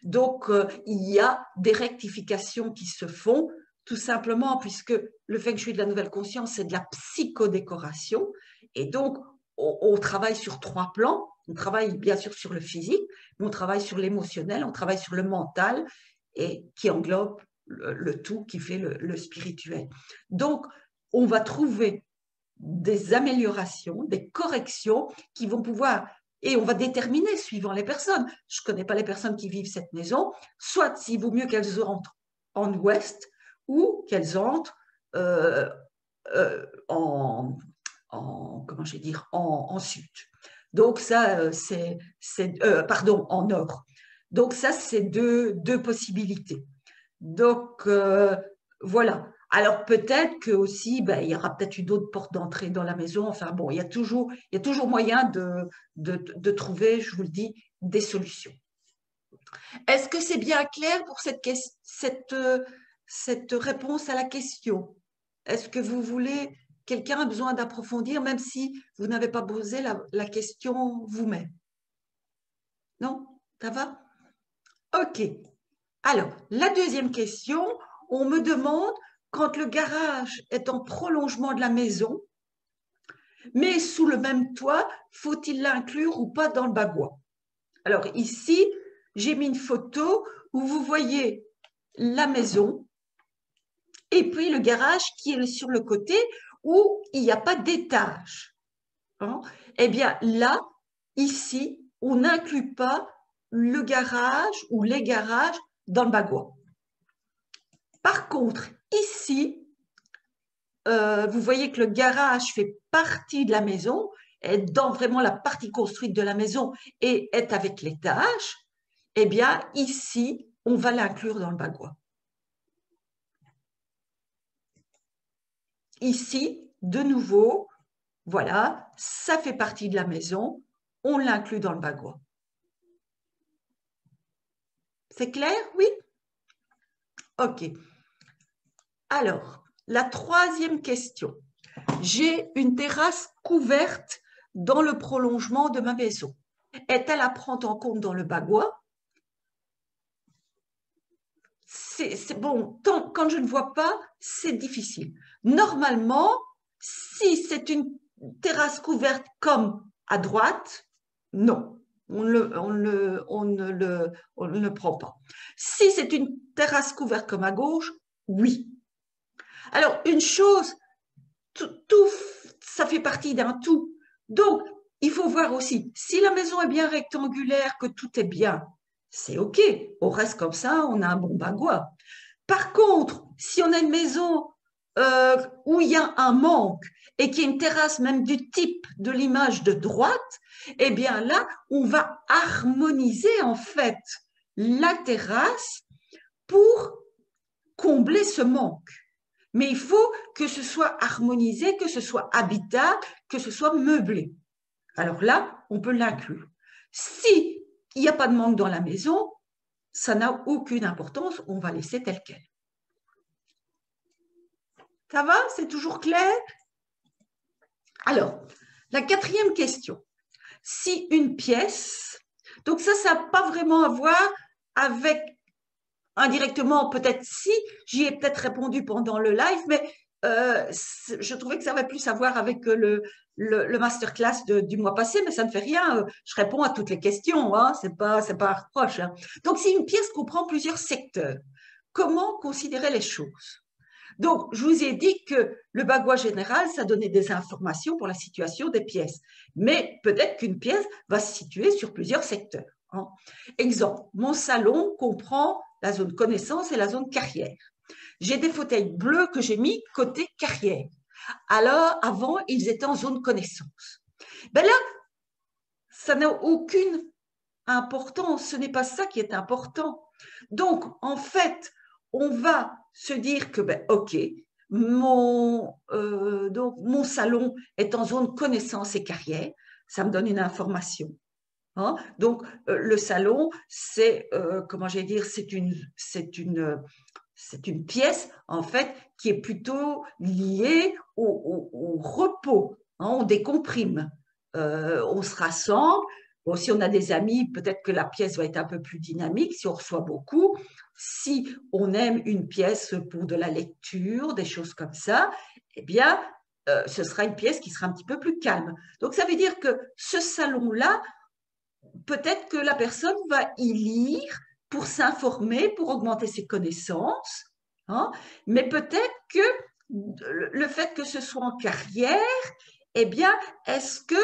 Donc, il y a des rectifications qui se font, tout simplement puisque le feng shui de la nouvelle conscience, c'est de la psychodécoration. Et donc, on travaille sur 3 plans. On travaille bien sûr sur le physique, mais on travaille sur l'émotionnel, on travaille sur le mental, et qui englobe le tout, qui fait le spirituel. Donc, on va trouver des améliorations, des corrections qui vont pouvoir, et on va déterminer suivant les personnes. Je ne connais pas les personnes qui vivent cette maison, soit s'il vaut mieux qu'elles entrent en ouest ou qu'elles entrent comment je vais dire, en sud. Donc ça, pardon, en nord. Donc ça, c'est deux possibilités. Donc voilà. Alors peut-être que aussi, ben, il y aura peut-être une autre porte d'entrée dans la maison. Enfin bon, il y a toujours moyen de trouver, je vous le dis, des solutions. Est-ce que c'est bien clair pour cette réponse à la question? Est-ce que vous voulez, quelqu'un a besoin d'approfondir, même si vous n'avez pas posé la question vous-même? Non? Ça va? OK. Alors, la deuxième question, on me demande, quand le garage est en prolongement de la maison, mais sous le même toit, faut-il l'inclure ou pas dans le bagois? Alors ici, j'ai mis une photo où vous voyez la maison et puis le garage qui est sur le côté où il n'y a pas d'étage. Hein? Eh bien là, ici, on n'inclut pas le garage ou les garages dans le bagois. Par contre, ici, vous voyez que le garage fait partie de la maison, est dans vraiment la partie construite de la maison et est avec l'étage. Eh bien, ici, on va l'inclure dans le bagois. Ici, de nouveau, voilà, ça fait partie de la maison, on l'inclut dans le bagois. C'est clair? Oui? OK. Alors, la troisième question. J'ai une terrasse couverte dans le prolongement de ma maison. Est-elle à prendre en compte dans le bagois? C'est bon, quand je ne vois pas, c'est difficile. Normalement, si c'est une terrasse couverte comme à droite, non, on ne le prend pas. Si c'est une terrasse couverte comme à gauche, oui. Alors, une chose, ça fait partie d'un tout. Donc, il faut voir aussi, si la maison est bien rectangulaire, que tout est bien, c'est OK. On reste comme ça, on a un bon bagois. Par contre, si on a une maison où il y a un manque et qu'il y a une terrasse même du type de l'image de droite, eh bien là, on va harmoniser en fait la terrasse pour combler ce manque. Mais il faut que ce soit harmonisé, que ce soit habitable, que ce soit meublé. Alors là, on peut l'inclure. Si il n'y a pas de manque dans la maison, ça n'a aucune importance, on va laisser tel quel. Ça va? C'est toujours clair? Alors, la quatrième question. Si une pièce, donc ça n'a pas vraiment à voir avec, indirectement, peut-être si, j'y ai peut-être répondu pendant le live, mais je trouvais que ça avait plus à voir avec le masterclass du mois passé, mais ça ne fait rien, je réponds à toutes les questions, hein, c'est pas un reproche. Hein. Donc, si une pièce comprend plusieurs secteurs, comment considérer les choses? Donc, je vous ai dit que le bagois général, ça donnait des informations pour la situation des pièces. Mais peut-être qu'une pièce va se situer sur plusieurs secteurs. Hein. Exemple, mon salon comprend la zone connaissance et la zone carrière. J'ai des fauteuils bleus que j'ai mis côté carrière. Alors, avant, ils étaient en zone connaissance. Ben là, ça n'a aucune importance. Ce n'est pas ça qui est important. Donc, en fait, on va se dire que, ben, OK, donc, mon salon est en zone connaissance et carrière. Ça me donne une information. Hein? Donc, le salon, c'est, comment je vais dire, c'est une pièce, en fait, qui est plutôt liée au repos. Hein? On décomprime. On se rassemble. Bon, si on a des amis, peut-être que la pièce va être un peu plus dynamique si on reçoit beaucoup. Si on aime une pièce pour de la lecture, des choses comme ça, eh bien, ce sera une pièce qui sera un petit peu plus calme. Donc, ça veut dire que ce salon-là, peut-être que la personne va y lire pour s'informer, pour augmenter ses connaissances, hein, mais peut-être que le fait que ce soit en carrière, eh bien, est-ce que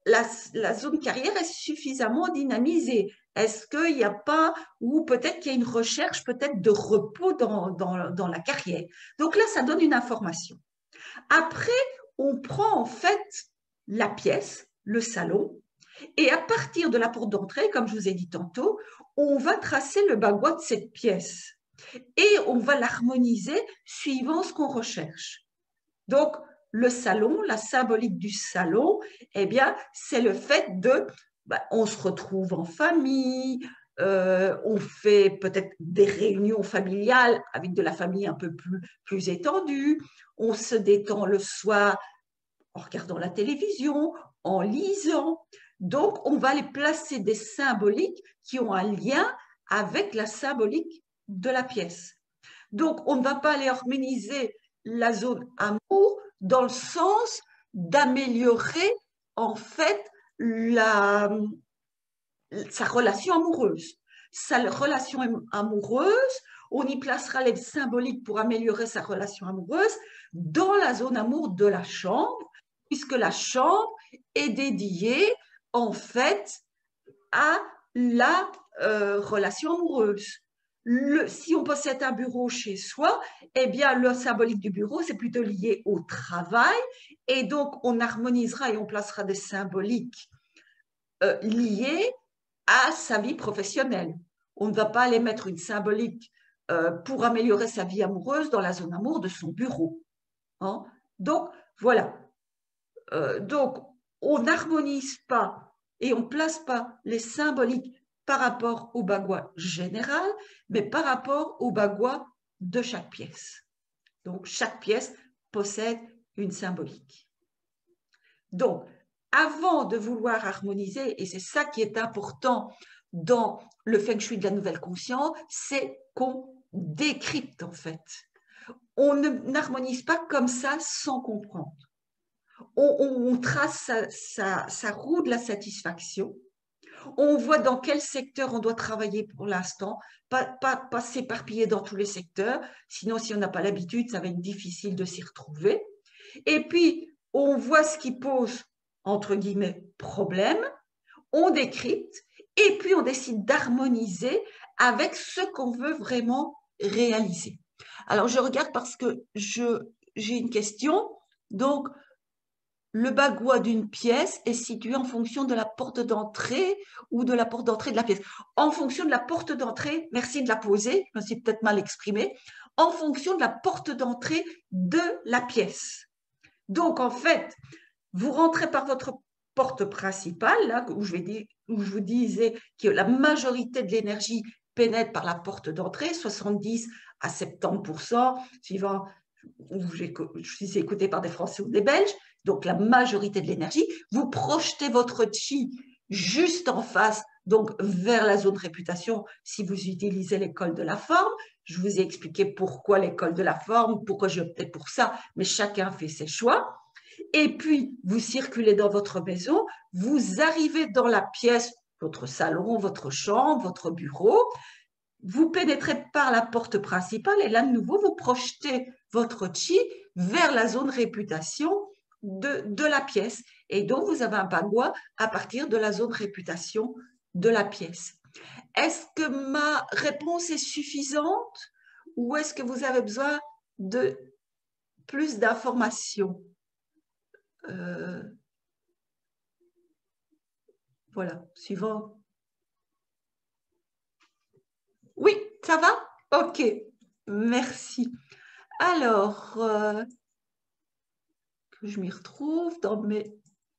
la zone carrière est suffisamment dynamisée? Est-ce qu'il n'y a pas, ou peut-être qu'il y a une recherche peut-être de repos dans la carrière? Donc là, ça donne une information. Après, on prend en fait la pièce, le salon, et à partir de la porte d'entrée, comme je vous ai dit tantôt, on va tracer le bagois de cette pièce. et on va l'harmoniser suivant ce qu'on recherche. Donc, le salon, la symbolique du salon, eh bien, c'est le fait de, on se retrouve en famille, on fait peut-être des réunions familiales avec de la famille un peu plus étendue, on se détend le soir en regardant la télévision, en lisant. Donc, on va les placer des symboliques qui ont un lien avec la symbolique de la pièce. Donc, on ne va pas aller harmoniser la zone amour dans le sens d'améliorer en fait sa relation amoureuse. Sa relation amoureuse, on y placera les symboliques pour améliorer sa relation amoureuse dans la zone amour de la chambre, puisque la chambre est dédiée en fait à la relation amoureuse. Si on possède un bureau chez soi, eh bien, le symbolique du bureau, c'est plutôt lié au travail. Et donc, on harmonisera et on placera des symboliques liés à sa vie professionnelle. On ne va pas aller mettre une symbolique pour améliorer sa vie amoureuse dans la zone amour de son bureau. Hein? Donc, voilà. Donc, on n'harmonise pas et on ne place pas les symboliques par rapport au bagua général, mais par rapport au bagua de chaque pièce. Donc, chaque pièce possède une symbolique. Donc, avant de vouloir harmoniser, et c'est ça qui est important dans le feng shui de la nouvelle conscience, c'est qu'on décrypte en fait. On n'harmonise pas comme ça sans comprendre. On trace sa roue de la satisfaction. On voit dans quel secteur on doit travailler pour l'instant, pas s'éparpiller dans tous les secteurs, sinon si on n'a pas l'habitude, ça va être difficile de s'y retrouver. Et puis, on voit ce qui pose, entre guillemets, problème, on décrypte, et puis on décide d'harmoniser avec ce qu'on veut vraiment réaliser. Alors, je regarde parce que j'ai une question. Donc, le bagua d'une pièce est situé en fonction de la porte d'entrée ou de la porte d'entrée de la pièce. En fonction de la porte d'entrée, merci de la poser, je me suis peut-être mal exprimée, en fonction de la porte d'entrée de la pièce. Donc, en fait, vous rentrez par votre porte principale, là, où je vous disais que la majorité de l'énergie pénètre par la porte d'entrée, 70 à 70%, suivant je suis écoutée par des Français ou des Belges, donc la majorité de l'énergie, vous projetez votre chi juste en face, donc vers la zone réputation, si vous utilisez l'école de la forme. Je vous ai expliqué pourquoi l'école de la forme, pourquoi j'ai opté pour ça, mais chacun fait ses choix. Et puis, vous circulez dans votre maison, vous arrivez dans la pièce, votre salon, votre chambre, votre bureau, vous pénétrez par la porte principale et là, de nouveau, vous projetez votre chi vers la zone réputation de la pièce. Et donc, vous avez un bagua à partir de la zone réputation de la pièce. Est-ce que ma réponse est suffisante ou est-ce que vous avez besoin de plus d'informations? Voilà, suivant. Oui, ça va? Ok, merci. Alors, que je m'y retrouve dans mes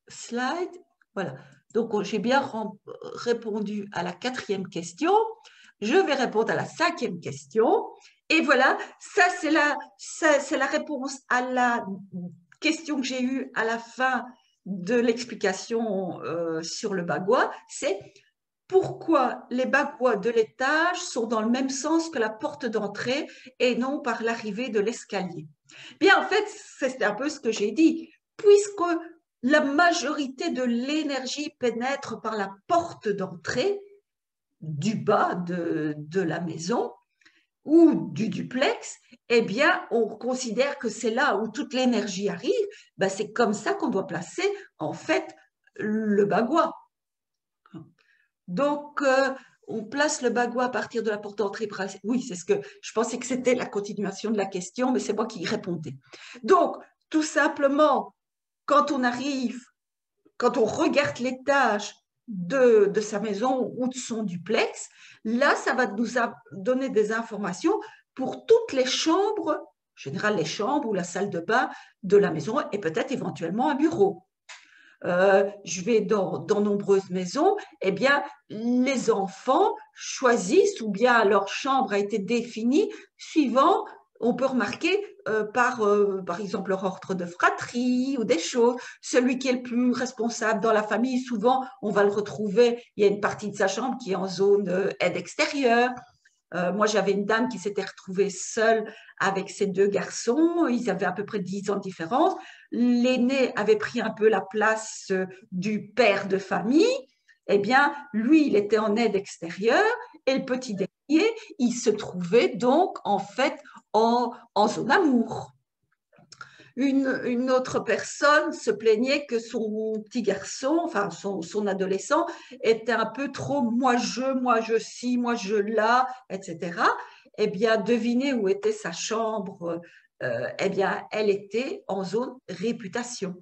slides. Voilà, donc j'ai bien répondu à la 4e question. Je vais répondre à la 5e question. Et voilà, ça c'est la réponse à la question que j'ai eue à la fin de l'explication sur le bagua. C'est pourquoi les baguas de l'étage sont dans le même sens que la porte d'entrée et non par l'arrivée de l'escalier? Bien, en fait, c'est un peu ce que j'ai dit. Puisque la majorité de l'énergie pénètre par la porte d'entrée du bas de la maison ou du duplex, eh bien, on considère que c'est là où toute l'énergie arrive. Ben, c'est comme ça qu'on doit placer, en fait, le bagua. Donc, on place le bagua à partir de la porte d'entrée. Oui, c'est ce que je pensais que c'était la continuation de la question, mais c'est moi qui y répondais. Donc, tout simplement, quand on arrive, quand on regarde l'étage de sa maison ou de son duplex. Là, ça va nous donner des informations pour toutes les chambres, en général les chambres ou la salle de bain de la maison et peut-être éventuellement un bureau. Je vais dans nombreuses maisons, eh bien, les enfants choisissent ou bien leur chambre a été définie suivant, on peut remarquer par exemple leur ordre de fratrie ou des choses. Celui qui est le plus responsable dans la famille, souvent, on va le retrouver, il y a une partie de sa chambre qui est en zone aide extérieure. Moi, j'avais une dame qui s'était retrouvée seule avec ses deux garçons. Ils avaient à peu près 10 ans de différence. L'aîné avait pris un peu la place du père de famille. Eh bien, lui, il était en aide extérieure et le petit dernier, il se trouvait donc en fait en zone amour. Une autre personne se plaignait que son petit garçon, enfin son adolescent, était un peu trop moi je ci, moi je là, etc. Eh bien, devinez où était sa chambre. Eh bien, elle était en zone réputation.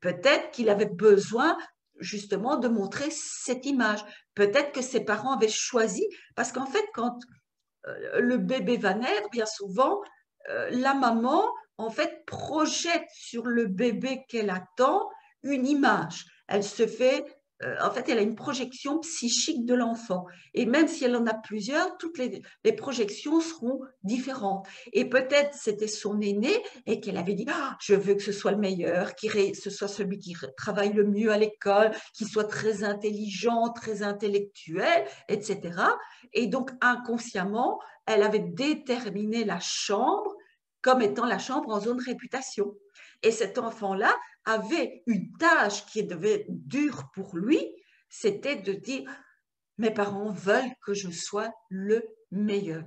Peut-être qu'il avait besoin justement de montrer cette image. Peut-être que ses parents avaient choisi, parce qu'en fait, quand le bébé va naître, bien souvent, la maman, en fait, projette sur le bébé qu'elle attend une image. Elle se fait, en fait, elle a une projection psychique de l'enfant. Et même si elle en a plusieurs, toutes les projections seront différentes. Et peut-être c'était son aîné et qu'elle avait dit, ah, je veux que ce soit le meilleur, ce soit celui qui travaille le mieux à l'école, qui soit très intelligent, très intellectuel, etc. Et donc, inconsciemment, elle avait déterminé la chambre comme étant la chambre en zone réputation. Et cet enfant-là avait une tâche qui devait être dure pour lui, c'était de dire, mes parents veulent que je sois le meilleur.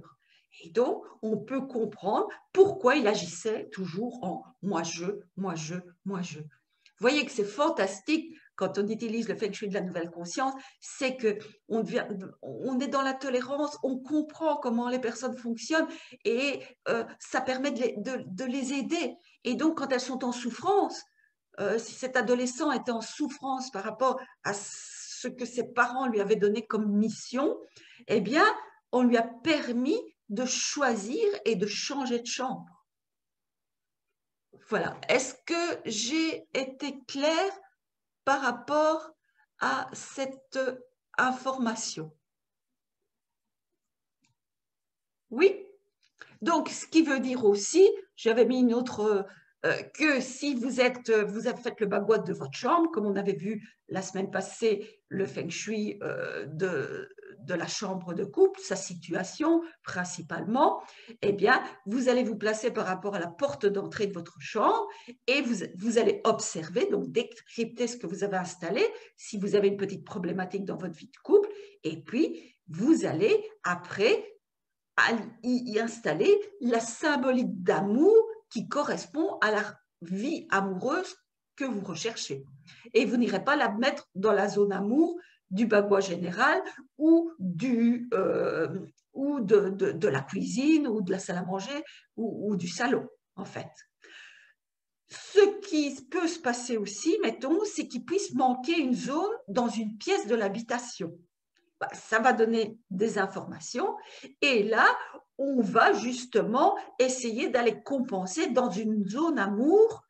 Et donc, on peut comprendre pourquoi il agissait toujours en moi je, moi je, moi je. Vous voyez que c'est fantastique quand on utilise le feng shui de la nouvelle conscience, c'est que on est dans la tolérance, on comprend comment les personnes fonctionnent et ça permet de les aider. Et donc, quand elles sont en souffrance, si cet adolescent était en souffrance par rapport à ce que ses parents lui avaient donné comme mission, eh bien, on lui a permis de choisir et de changer de chambre. Voilà. Est-ce que j'ai été claire par rapport à cette information? Oui. Donc, ce qui veut dire aussi, j'avais mis une autre, que si vous avez fait le bagua de votre chambre, comme on avait vu la semaine passée, le feng shui de la chambre de couple, sa situation principalement, eh bien, vous allez vous placer par rapport à la porte d'entrée de votre chambre et vous allez observer, donc décrypter ce que vous avez installé, si vous avez une petite problématique dans votre vie de couple, et puis vous allez après à y installer la symbolique d'amour qui correspond à la vie amoureuse que vous recherchez. Et vous n'irez pas la mettre dans la zone amour du bagua général ou de la cuisine ou de la salle à manger ou du salon, en fait. Ce qui peut se passer aussi, mettons, c'est qu'il puisse manquer une zone dans une pièce de l'habitation. Ça va donner des informations et là, on va justement essayer d'aller compenser dans une zone amour,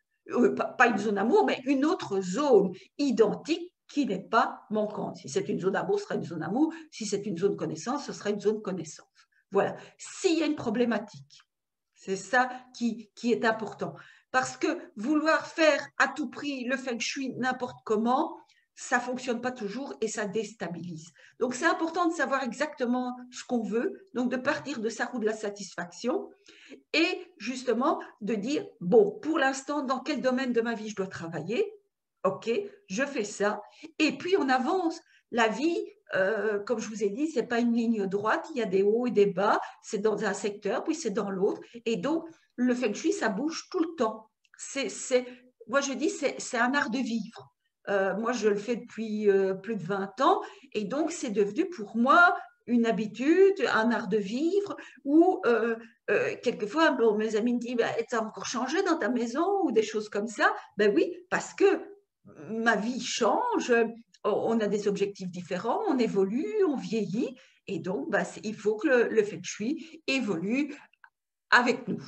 pas une zone amour, mais une autre zone identique qui n'est pas manquante. Si c'est une zone amour, ce sera une zone amour. Si c'est une zone connaissance, ce sera une zone connaissance. Voilà. S'il y a une problématique, c'est ça qui est important. Parce que vouloir faire à tout prix le feng shui n'importe comment, ça ne fonctionne pas toujours et ça déstabilise. Donc, c'est important de savoir exactement ce qu'on veut, donc de partir de sa roue de la satisfaction et justement de dire, bon, pour l'instant, dans quel domaine de ma vie je dois travailler? Ok, je fais ça. Et puis, on avance. La vie, comme je vous ai dit, ce n'est pas une ligne droite, il y a des hauts et des bas, c'est dans un secteur, puis c'est dans l'autre. Et donc, le feng shui, ça bouge tout le temps. Moi, je dis, c'est un art de vivre. Moi, je le fais depuis plus de 20 ans et donc c'est devenu pour moi une habitude, un art de vivre où quelquefois, bon, mes amis me disent bah, « tu as encore changé dans ta maison ?» ou des choses comme ça. Ben oui, parce que ma vie change, on a des objectifs différents, on évolue, on vieillit, et donc il faut que le Feng Shui évolue avec nous.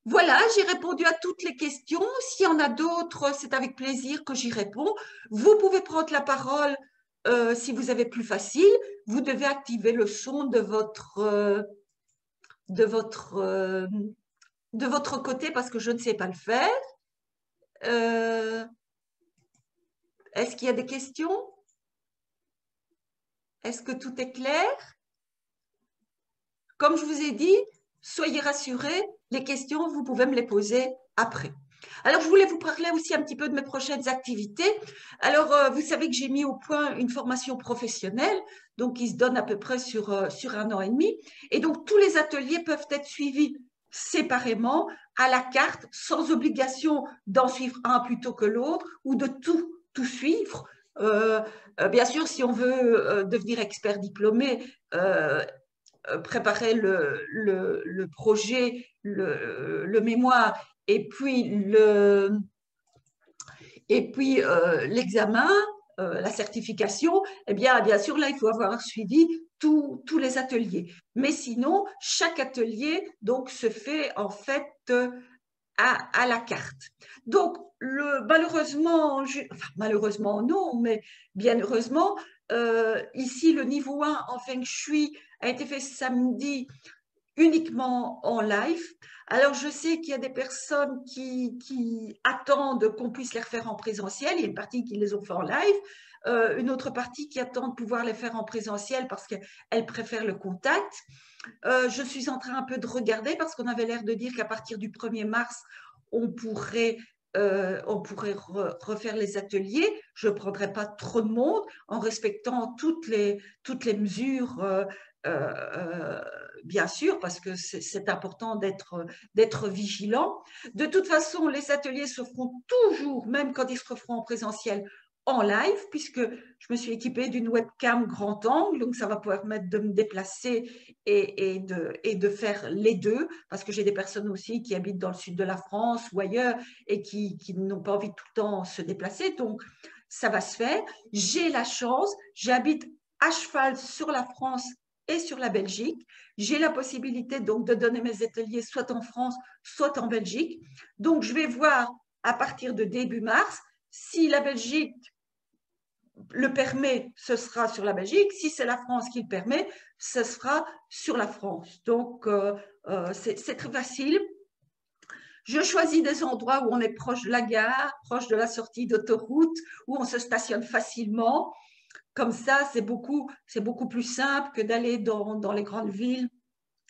Voilà, j'ai répondu à toutes les questions. S'il y en a d'autres, c'est avec plaisir que j'y réponds. Vous pouvez prendre la parole si vous avez plus facile. Vous devez activer le son de votre côté parce que je ne sais pas le faire. Est-ce qu'il y a des questions? Est-ce que tout est clair? Comme je vous ai dit, soyez rassurés, les questions, vous pouvez me les poser après. Alors, je voulais vous parler aussi un petit peu de mes prochaines activités. Alors, vous savez que j'ai mis au point une formation professionnelle, donc qui se donne à peu près sur 1 an et demi. Et donc, tous les ateliers peuvent être suivis séparément, à la carte, sans obligation d'en suivre un plutôt que l'autre ou de tout suivre. Bien sûr, si on veut devenir expert diplômé, préparer le projet, le mémoire et puis l'examen, la certification, eh bien sûr, là, il faut avoir suivi tous les ateliers. Mais sinon, chaque atelier donc, se fait en fait à la carte. Donc, malheureusement, malheureusement non, mais bien heureusement, ici, le niveau 1 en Feng Shui a été fait samedi uniquement en live. Alors, je sais qu'il y a des personnes qui attendent qu'on puisse les refaire en présentiel. Il y a une partie qui les ont fait en live, une autre partie qui attend de pouvoir les faire en présentiel parce qu'elles préfèrent le contact. Je suis en train un peu de regarder parce qu'on avait l'air de dire qu'à partir du 1er mars, on pourrait refaire les ateliers. Je ne prendrai pas trop de monde en respectant toutes les mesures, bien sûr, parce que c'est important d'être vigilant. De toute façon, les ateliers se feront toujours, même quand ils se referont en présentiel, en live, puisque je me suis équipée d'une webcam grand angle, donc ça va pouvoir permettre de me déplacer et de faire les deux, parce que j'ai des personnes aussi qui habitent dans le sud de la France ou ailleurs et qui n'ont pas envie de tout le temps se déplacer, donc ça va se faire. J'ai la chance, j'habite à cheval sur la France et sur la Belgique. J'ai la possibilité donc de donner mes ateliers soit en France, soit en Belgique. Donc, je vais voir à partir de début mars si la Belgique le permet, ce sera sur la Belgique. Si c'est la France qui le permet, ce sera sur la France. Donc, c'est très facile. Je choisis des endroits où on est proche de la gare, proche de la sortie d'autoroute, où on se stationne facilement. Comme ça, c'est beaucoup plus simple que d'aller dans les grandes villes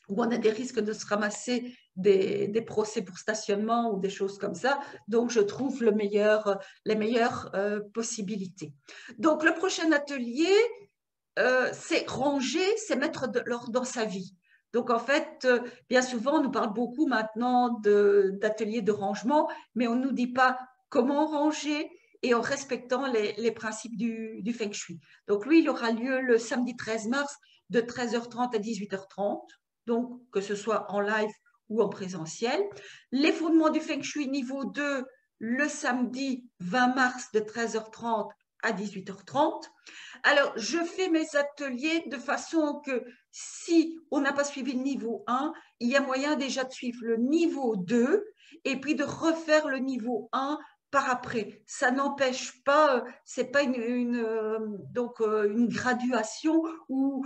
où on a des risques de se ramasser des procès pour stationnement ou des choses comme ça. Donc, je trouve les meilleures possibilités. Donc, le prochain atelier, c'est ranger, c'est mettre de l'ordre dans sa vie. Donc, en fait, bien souvent, on nous parle beaucoup maintenant d'ateliers de rangement, mais on ne nous dit pas comment ranger et en respectant les principes du Feng Shui. Donc, lui, il aura lieu le samedi 13 mars de 13h30 à 18h30, donc que ce soit en live ou en présentiel. Les fondements du Feng Shui niveau 2, le samedi 20 mars de 13h30 à 18h30. Alors, je fais mes ateliers de façon que si on n'a pas suivi le niveau 1, il y a moyen déjà de suivre le niveau 2 et puis de refaire le niveau 1 par après. Ça n'empêche pas, c'est pas une graduation où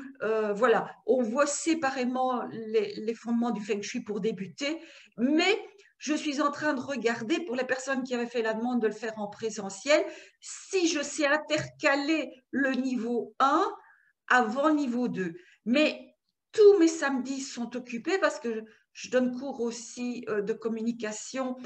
voilà, on voit séparément les fondements du Feng Shui pour débuter, mais je suis en train de regarder pour les personnes qui avaient fait la demande de le faire en présentiel, si je sais intercaler le niveau 1 avant le niveau 2. Mais tous mes samedis sont occupés parce que je donne cours aussi de communication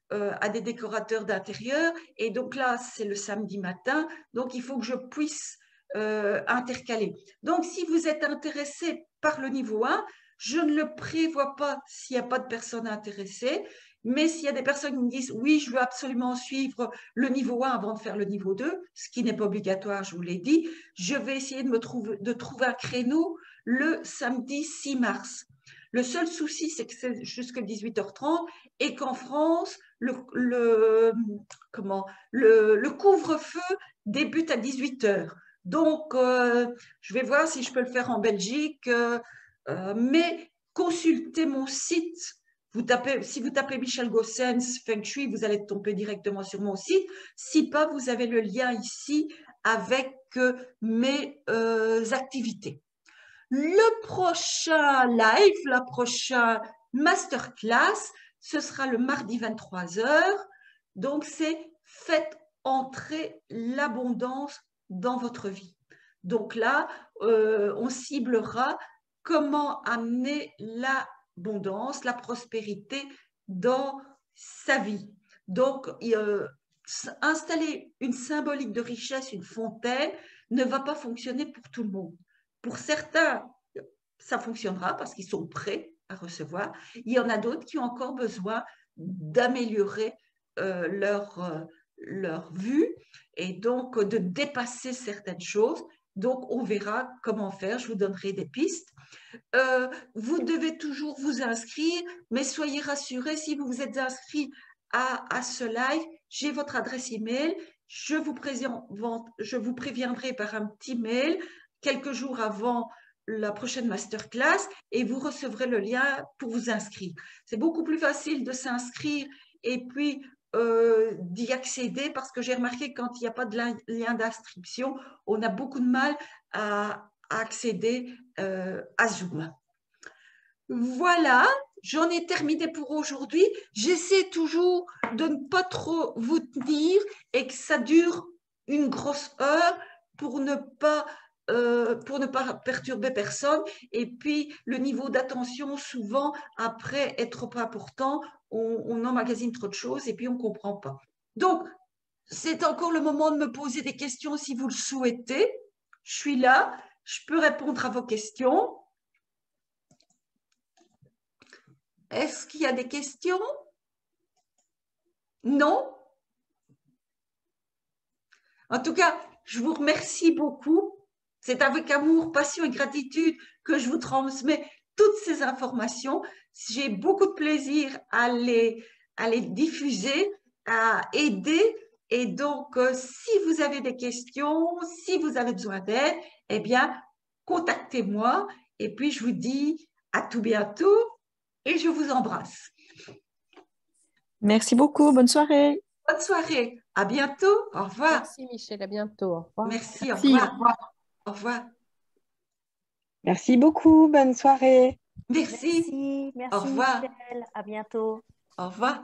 à des décorateurs d'intérieur. Et donc là, c'est le samedi matin. Donc, il faut que je puisse intercaler. Donc, si vous êtes intéressé par le niveau 1, je ne le prévois pas s'il n'y a pas de personnes intéressées. Mais s'il y a des personnes qui me disent « oui, je veux absolument suivre le niveau 1 avant de faire le niveau 2 », ce qui n'est pas obligatoire, je vous l'ai dit, je vais essayer de trouver un créneau le samedi 6 mars. Le seul souci, c'est que c'est jusqu'à 18h30 et qu'en France, le couvre-feu débute à 18 heures. Donc, je vais voir si je peux le faire en Belgique, mais consultez mon site. Si vous tapez Michel Gossens Feng Shui, vous allez tomber directement sur mon site. Si pas, vous avez le lien ici avec mes activités. Le prochain live, la prochaine masterclass, ce sera le mardi 23 heures. Donc, c'est faites entrer l'abondance dans votre vie. Donc là, on ciblera comment amener l'abondance, la prospérité dans sa vie. Donc, installer une symbolique de richesse, une fontaine, ne va pas fonctionner pour tout le monde. Pour certains, ça fonctionnera parce qu'ils sont prêts à recevoir. Il y en a d'autres qui ont encore besoin d'améliorer leur vue et donc de dépasser certaines choses. Donc, on verra comment faire. Je vous donnerai des pistes. Vous devez toujours vous inscrire, mais soyez rassurés, si vous vous êtes inscrit à ce live, j'ai votre adresse email. Je vous préviendrai par un petit mail quelques jours avant la prochaine masterclass et vous recevrez le lien pour vous inscrire. C'est beaucoup plus facile de s'inscrire et puis d'y accéder parce que j'ai remarqué que quand il n'y a pas de lien d'inscription, on a beaucoup de mal à accéder à Zoom. Voilà, j'en ai terminé pour aujourd'hui. J'essaie toujours de ne pas trop vous tenir et que ça dure une grosse heure pour ne pas perturber personne. Et puis, le niveau d'attention, souvent, après, est trop important. On emmagasine trop de choses et puis on ne comprend pas. Donc, c'est encore le moment de me poser des questions si vous le souhaitez. Je suis là, je peux répondre à vos questions. Est-ce qu'il y a des questions? Non? En tout cas, je vous remercie beaucoup. C'est avec amour, passion et gratitude que je vous transmets toutes ces informations. J'ai beaucoup de plaisir à les diffuser, à aider. Et donc, si vous avez des questions, si vous avez besoin d'aide, eh bien, contactez-moi. Et puis, je vous dis à tout bientôt et je vous embrasse. Merci beaucoup. Bonne soirée. Bonne soirée. À bientôt. Au revoir. Merci Michel, à bientôt. Au revoir. Merci, Merci. au revoir. Au revoir. Merci beaucoup. Bonne soirée. Merci. Merci, Au revoir. Michel. À bientôt. Au revoir.